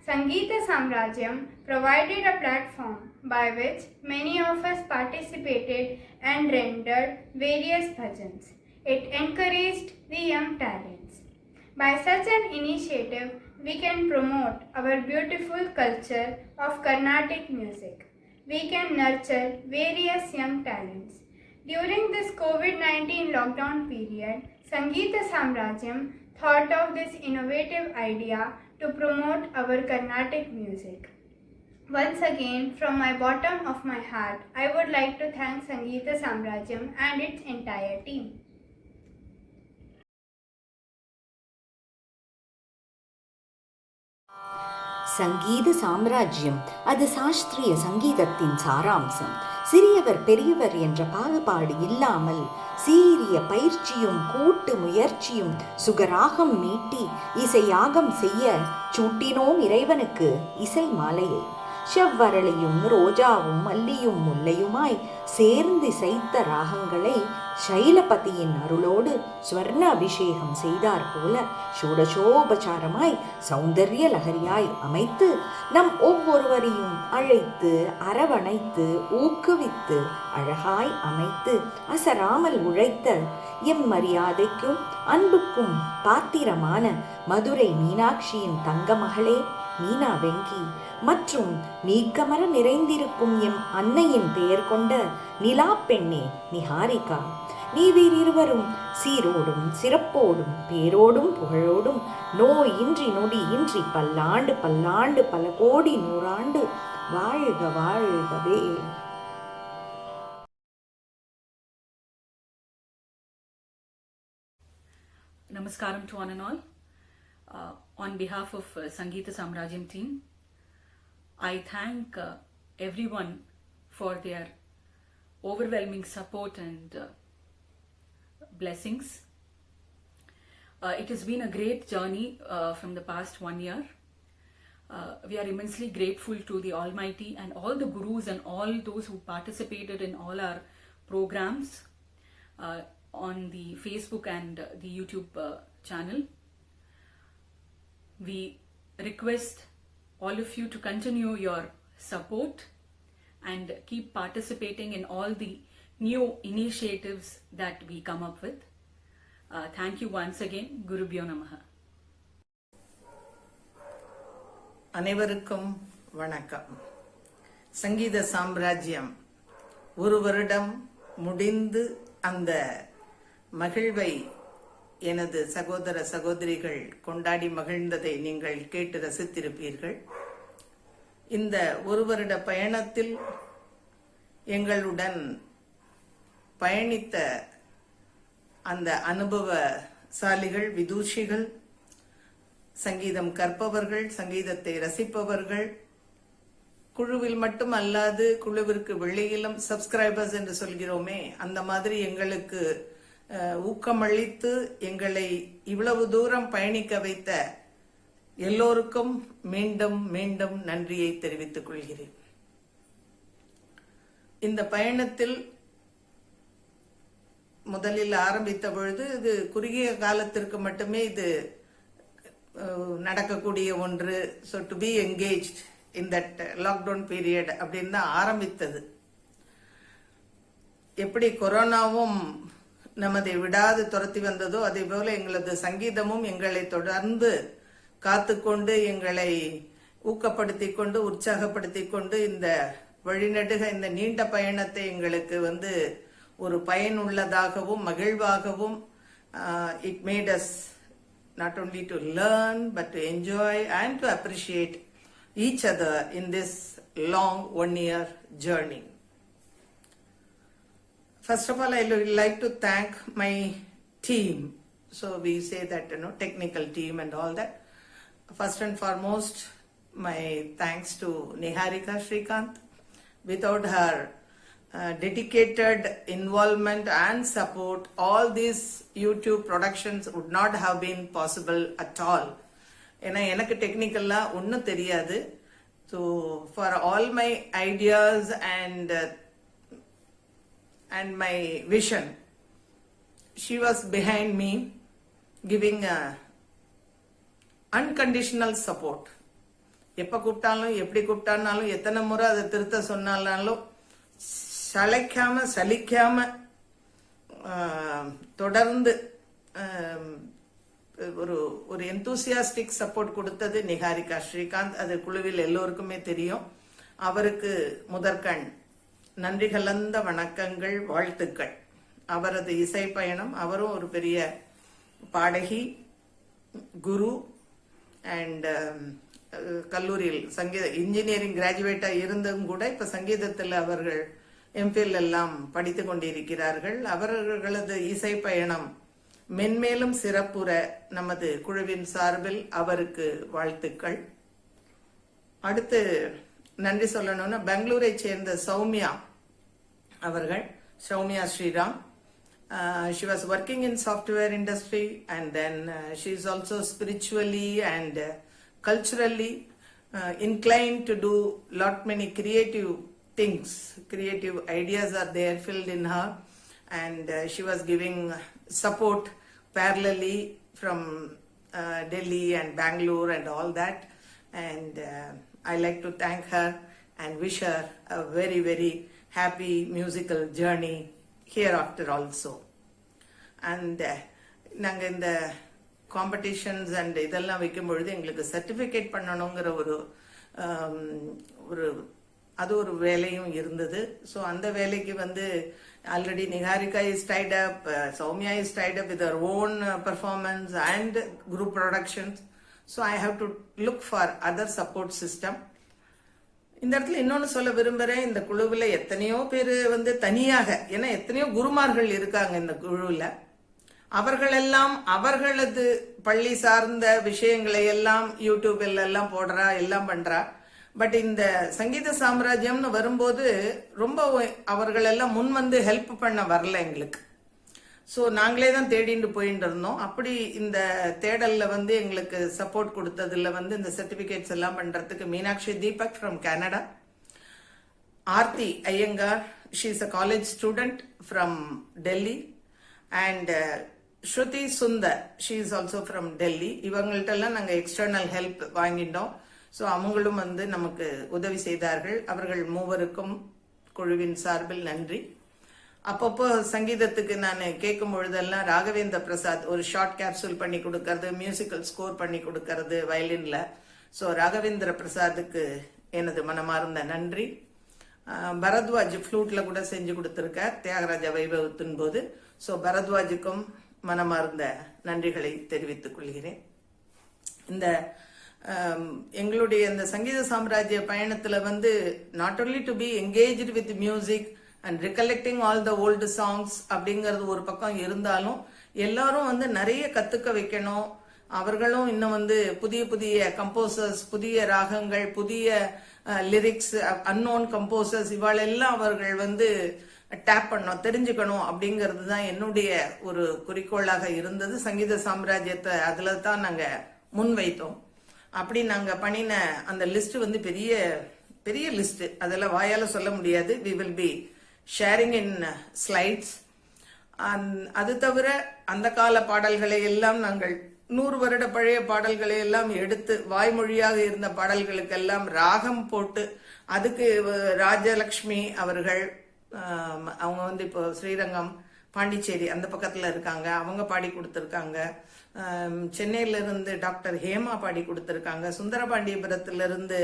Sangeeta Samrajyam provided a platform by which many of us participated and rendered various bhajans. It encouraged the young talents. By such an initiative, we can promote our beautiful culture of Carnatic music. We can nurture various young talents. During this COVID-19 lockdown period, Sangeeta Samrajyam thought of this innovative idea to promote our Carnatic music. Once again, from my bottom of my heart, I would like to thank Sangeeta Samrajyam and its entire team. சங்கீத சாம்ராஜ்யம் அது சாஸ்திரிய சங்கீதத்தின் சாராம்சம். சிறியவர் பெரியவர் என்ற பாகுபாடு இல்லாமல் சீரிய பயிற்சியும் கூட்டு முயற்சியும் சுகராகம் மீட்டி இசையாகம் செய்ய சூட்டினோம் இறைவனுக்கு இசை மாலையை. செவ்வரளியும் ரோஜாவும் மல்லியும் முல்லையுமாய் சேர்ந்து இசைத்த ராகங்களை சைலபதியின் அருளோடு ஸ்வர்ண அபிஷேகம் செய்தார் போல ஷோடசோபசாரமாய் சௌந்தர்ய லகரியாய் அமைத்து நம் ஒவ்வொருவரையும் அழைத்து அரவணைத்து ஊக்குவித்து அழகாய் அமைத்து அசராமல் உழைத்த எம் மரியாதைக்கும் அன்புக்கும் பாத்திரமான மதுரை மீனாட்சியின் தங்க மகளே மீனா வெங்கி மற்றும் நீக்கமர நிறைந்திருக்கும் எம் அன்னையின் பெயர் கொண்ட நிலா பெண்ணே நிஹாரிகா, நீவீரிருவரும் சீரோடும் சிறப்போடும் பேரோடும் புகழோடும் நோயின்றி நொடி இன்றி பல்லாண்டு பல்லாண்டு பல கோடி நூறாண்டு வாழ்க வாழ்கவே. Namaskaram to one and all. On behalf of Sangeeta Samrajyam team, I thank everyone for their overwhelming support and blessings. It has been a great journey from the past 1 year. We are immensely grateful to the Almighty and all the gurus and all those who participated in all our programs on the Facebook and the YouTube channel. We request all of you to continue your support and keep participating in all the new initiatives that we come up with. Thank you once again. Gurubhyo Namaha. அனைவருக்கும் வணக்கம். சங்கீத சாம்ராஜ்யம் ஒரு வருடம் முடிந்து அந்த மகிழ்வை எனது சகோதர சகோதரிகள் கொண்டாடி மகிழ்ந்ததை நீங்கள் கேட்டு ரசித்திருப்பீர்கள். இந்த ஒரு வருட பயணத்தில் எங்களுடன் பயணித்த அந்த அனுபவசாலிகள், விதூஷிகள், சங்கீதம் கற்பவர்கள், சங்கீதத்தை ரசிப்பவர்கள், குழுவில் மட்டும் அல்லாது குழுவிற்கு வெளியிலும் சப்ஸ்கிரைபர்ஸ் என்று சொல்கிறோமே, அந்த மாதிரி எங்களுக்கு ஊக்கமளித்து எங்களை இவ்வளவு தூரம் பயணிக்க வைத்த எல்லோருக்கும் மீண்டும் மீண்டும் நன்றியை தெரிவித்துக் கொள்கிறேன். இந்த பயணத்தில் முதலில் ஆரம்பித்த பொழுது இது குறுகிய காலத்திற்கு மட்டுமே இது நடக்கக்கூடிய ஒன்று, so to be engaged in that lockdown period அப்படின்னு தான் ஆரம்பித்தது. எப்படி கொரோனாவும் நமதை விடாது துரத்தி வந்ததோ அதே போல எங்களது சங்கீதமும் எங்களை தொடர்ந்து காத்துக்கொண்டு எங்களை ஊக்கப்படுத்தி கொண்டு உற்சாகப்படுத்தி கொண்டு இந்த வழிநடுக இந்த நீண்ட பயணத்தை எங்களுக்கு ஒரு பயனுள்ளதாகவும் மகிழ்வாகவும் it made us not only to learn but to enjoy and to appreciate each other in this long 1-year journey. First of all, I would like to thank my team. So we say that, technical team and all that. First and foremost, my thanks to Niharika Srikanth. Without her dedicated involvement and support, all these YouTube productions would not have been possible at all. ஏன்னா எனக்கு டெக்னிக்கலாக ஒன்றும் தெரியாது. So for all my ideas and my vision, she was behind me, giving unconditional support. எப்போ கூப்பிட்டாலும் எப்படி கூப்பிட்டாலும் எத்தனை முறை அதை திருத்த சொன்னாலும் சலிக்காம தொடர்ந்து ஒரு எந்தூசியாஸ்டிக் சப்போர்ட் கொடுத்தது நிகாரிகா ஸ்ரீகாந்த். அது குழுவில் எல்லோருக்குமே தெரியும். அவருக்கு முதற்கண் நன்றி கலந்த வணக்கங்கள், வாழ்த்துக்கள். அவரது இசை பயணம், அவரும் ஒரு பெரிய பாடகி, குரு அண்ட் கல்லூரியில் சங்கீத இன்ஜினியரிங் கிராஜுவேட்டா இருந்தும் கூட இப்ப சங்கீதத்தில் அவர்கள் எம்பில் எல்லாம் படித்து கொண்டிருக்கிறார்கள். அவர்களது இசை பயணம் மென்மேலும் சிறப்புற நமது குழுவின் சார்பில் அவருக்கு வாழ்த்துக்கள். அடுத்து நன்றி சொல்லணும்னா பெங்களூரை சேர்ந்த சௌமியா அவர்கள், Soumya Sriram. She was working in software industry and then she is also spiritually and culturally inclined to do lot many creative things. Creative ideas are there filled in her, and she was giving support parallelly from Delhi and Bangalore and all that. And I like to thank her and wish her a very, very happy musical journey hereafter also. And நாங்கள் இந்த competitions and இதெல்லாம் வைக்கும் பொழுது எங்களுக்கு certificate பண்ணணுங்கிற அது ஒரு வேலையும் இருந்தது. ஸோ அந்த வேலைக்கு already Niharika is tied up, Soumya is tied up with her own performance and group productions. So I have to look for other support system. இந்த இடத்துல இன்னொன்னு சொல்ல விரும்புறேன், இந்த குழுவில் எத்தனையோ பேர் தனியாக, ஏன்னா எத்தனையோ குருமார்கள் இருக்காங்க இந்த குழுவில், அவர்களெல்லாம் அவர்களது பள்ளி சார்ந்த விஷயங்களை எல்லாம் யூடியூபில் எல்லாம் போடுறா, எல்லாம் பண்றா. பட் இந்த சங்கீத சாம்ராஜ்யம்னு வரும்போது ரொம்ப அவர்கள் எல்லாம் முன் ஹெல்ப் பண்ண வரல எங்களுக்கு. ஸோ நாங்களே தான் தேடிட்டு போயிட்டு இருந்தோம். அப்படி இந்த தேடல்ல எங்களுக்கு சப்போர்ட் கொடுத்ததுல இந்த சர்டிபிகேட்ஸ் எல்லாம் பண்றதுக்கு Meenakshi Deepak from Canada, Aarthi Iyengar, she is a college student from Delhi, and Shruti Sundar, she is also from Delhi. இவங்கள்ட்ட எல்லாம் நாங்கள் எக்ஸ்டர்னல் ஹெல்ப் வாங்கிட்டோம். ஸோ அவங்களும் நமக்கு உதவி செய்தார்கள். அவர்கள் மூவருக்கும் குழுவின் சார்பில் நன்றி. அப்பப்போ சங்கீதத்துக்கு நான் கேட்கும் பொழுதெல்லாம் ராகவேந்திர பிரசாத் ஒரு ஷார்ட் கேப்சூல் பண்ணி கொடுக்கறது, மியூசிக்கல் ஸ்கோர் பண்ணி கொடுக்கறது வயலின்ல. ஸோ ராகவேந்திர பிரசாத்துக்கு எனது மனமார்ந்த நன்றி. பரத்வாஜ் ஃப்ளூட்ல கூட செஞ்சு கொடுத்திருக்கார் தியாகராஜ வைபவத்தின் போது. ஸோ பரத்வாஜுக்கும் மனமார்ந்த நன்றிகளை தெரிவித்துக் கொள்கிறேன். இந்த எங்களுடைய இந்த சங்கீத சாம்ராஜ்ய பயணத்துல not only to be engaged with music and recollecting all the old songs அப்படிங்கிறது ஒரு பக்கம் இருந்தாலும், எல்லாரும் நிறைய கத்துக்க வைக்கணும். அவர்களும் இன்னும் புதிய புதிய கம்போசர்ஸ், புதிய ராகங்கள், புதிய லிரிக்ஸ், அன்னோன் கம்போசர்ஸ் இவாளெல்லாம் அவர்கள் டேப் பண்ணணும், தெரிஞ்சுக்கணும் அப்படிங்கிறது தான் என்னுடைய ஒரு குறிக்கோளாக இருந்தது. சங்கீத சாம்ராஜ்யத்தை அதுல தான் நாங்க முன்வைத்தோம். அப்படி நாங்க பண்ணின அந்த லிஸ்ட் பெரிய பெரிய லிஸ்ட், அதெல்லாம் வாயால சொல்ல முடியாது. We will be sharing in slides. அது தவிர அந்த கால பாடல்களை எல்லாம் நாங்கள் 100 வருட பழைய பாடல்களை எல்லாம் எடுத்து, வாய்மொழியாக இருந்த பாடல்களுக்கெல்லாம் ராகம் போட்டு, அதுக்கு ராஜலக்ஷ்மி அவர்கள், அவங்க இப்போ ஸ்ரீரங்கம் பாண்டிச்சேரி அந்த பக்கத்துல இருக்காங்க, அவங்க பாடி கொடுத்திருக்காங்க. சென்னையில இருந்து டாக்டர் ஹேமா பாடி கொடுத்திருக்காங்க. சுந்தரபாண்டியபுரத்திலிருந்து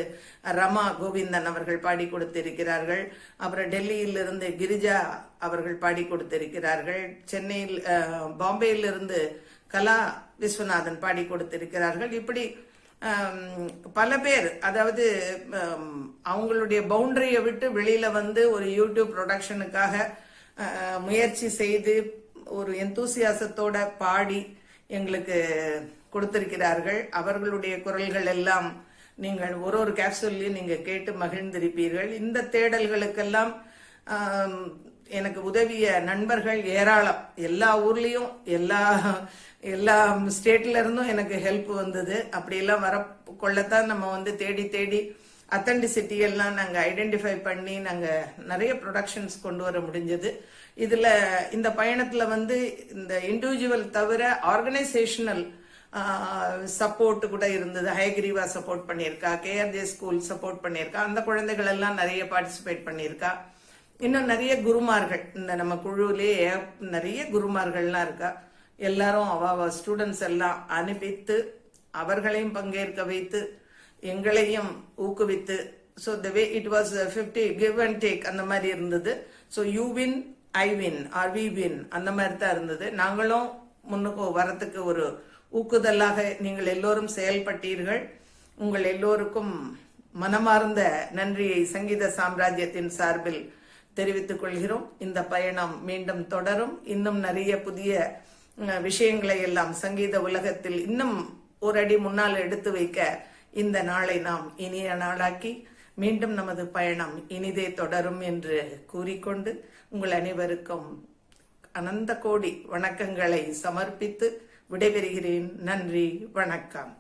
ரமா கோவிந்தன் அவர்கள் பாடி கொடுத்திருக்கிறார்கள். அப்புறம் டெல்லியிலிருந்து கிரிஜா அவர்கள் பாடி கொடுத்திருக்கிறார்கள். சென்னையில் பாம்பேயிலிருந்து கலா விஸ்வநாதன் பாடி கொடுத்திருக்கிறார்கள். இப்படி பல பேர், அதாவது அவங்களுடைய பவுண்டரியை விட்டு வெளியில ஒரு யூடியூப் ப்ரொடக்ஷனுக்காக முயற்சி செய்து ஒரு எந்தூசியாசத்தோட பாடி எங்களுக்கு கொடுத்திருக்கிறார்கள். அவர்களுடைய குரல்கள் எல்லாம் நீங்கள் ஒரு கேப்சூல்லையும் நீங்க கேட்டு மகிழ்ந்திருப்பீர்கள். இந்த தேடல்களுக்கெல்லாம் எனக்கு உதவிய நண்பர்கள் ஏராளம். எல்லா ஊர்லேயும் எல்லா ஸ்டேட்ல இருந்தும் எனக்கு ஹெல்ப் வந்தது. அப்படியெல்லாம் வர கொள்ளத்தான் நம்ம தேடி தேடி அத்தன்டிசிட்டி எல்லாம் நாங்கள் ஐடென்டிஃபை பண்ணி நாங்கள் நிறைய ப்ரொடக்ஷன்ஸ் கொண்டு வர முடிஞ்சது. இதில் இந்த பயணத்தில் இந்த இண்டிவிஜுவல் தவிர ஆர்கனைசேஷனல் சப்போர்ட் கூட இருந்தது. ஹயகிரிவா சப்போர்ட் பண்ணியிருக்கா, கேஆர்ஜே ஸ்கூல் சப்போர்ட் பண்ணியிருக்கா, அந்த குழந்தைகள் எல்லாம் நிறைய பார்ட்டிசிபேட் பண்ணியிருக்கா. இன்னும் நிறைய குருமார்கள், இந்த நம்ம குழுவிலேயே நிறைய குருமார்கள்லாம் இருக்கா. எல்லாரும் அவ ஸ்டூடெண்ட்ஸ் எல்லாம் அனுப்பித்து அவர்களையும் பங்கேற்க வைத்து எங்களையும் ஊக்குவித்து, so the way it was 50 give and take அந்த மாதிரி இருந்தது. So you win I win or we win அந்த மாதிரி தான் இருந்தது. நாங்களும் முன்னுக்கு வரத்துக்கு ஒரு ஊக்குதலாக நீங்கள் எல்லோரும் செயல்பட்டீர்கள். உங்கள் எல்லோருக்கும் மனமார்ந்த நன்றியை சங்கீத சாம்ராஜ்யத்தின் சார்பில் தெரிவித்துக் கொள்கிறோம். இந்த பயணம் மீண்டும் தொடரும். இன்னும் நிறைய புதிய விஷயங்களை எல்லாம் சங்கீத உலகத்தில் இன்னும் ஒரு அடி முன்னால் எடுத்து வைக்க இந்த நாளை நாம் இனிய நாளாக்கி மீண்டும் நமது பயணம் இனிதே தொடரும் என்று கூறிக்கொண்டு உங்கள் அனைவருக்கும் அனந்த கோடி வணக்கங்களை சமர்ப்பித்து விடைபெறுகிறேன். நன்றி, வணக்கம்.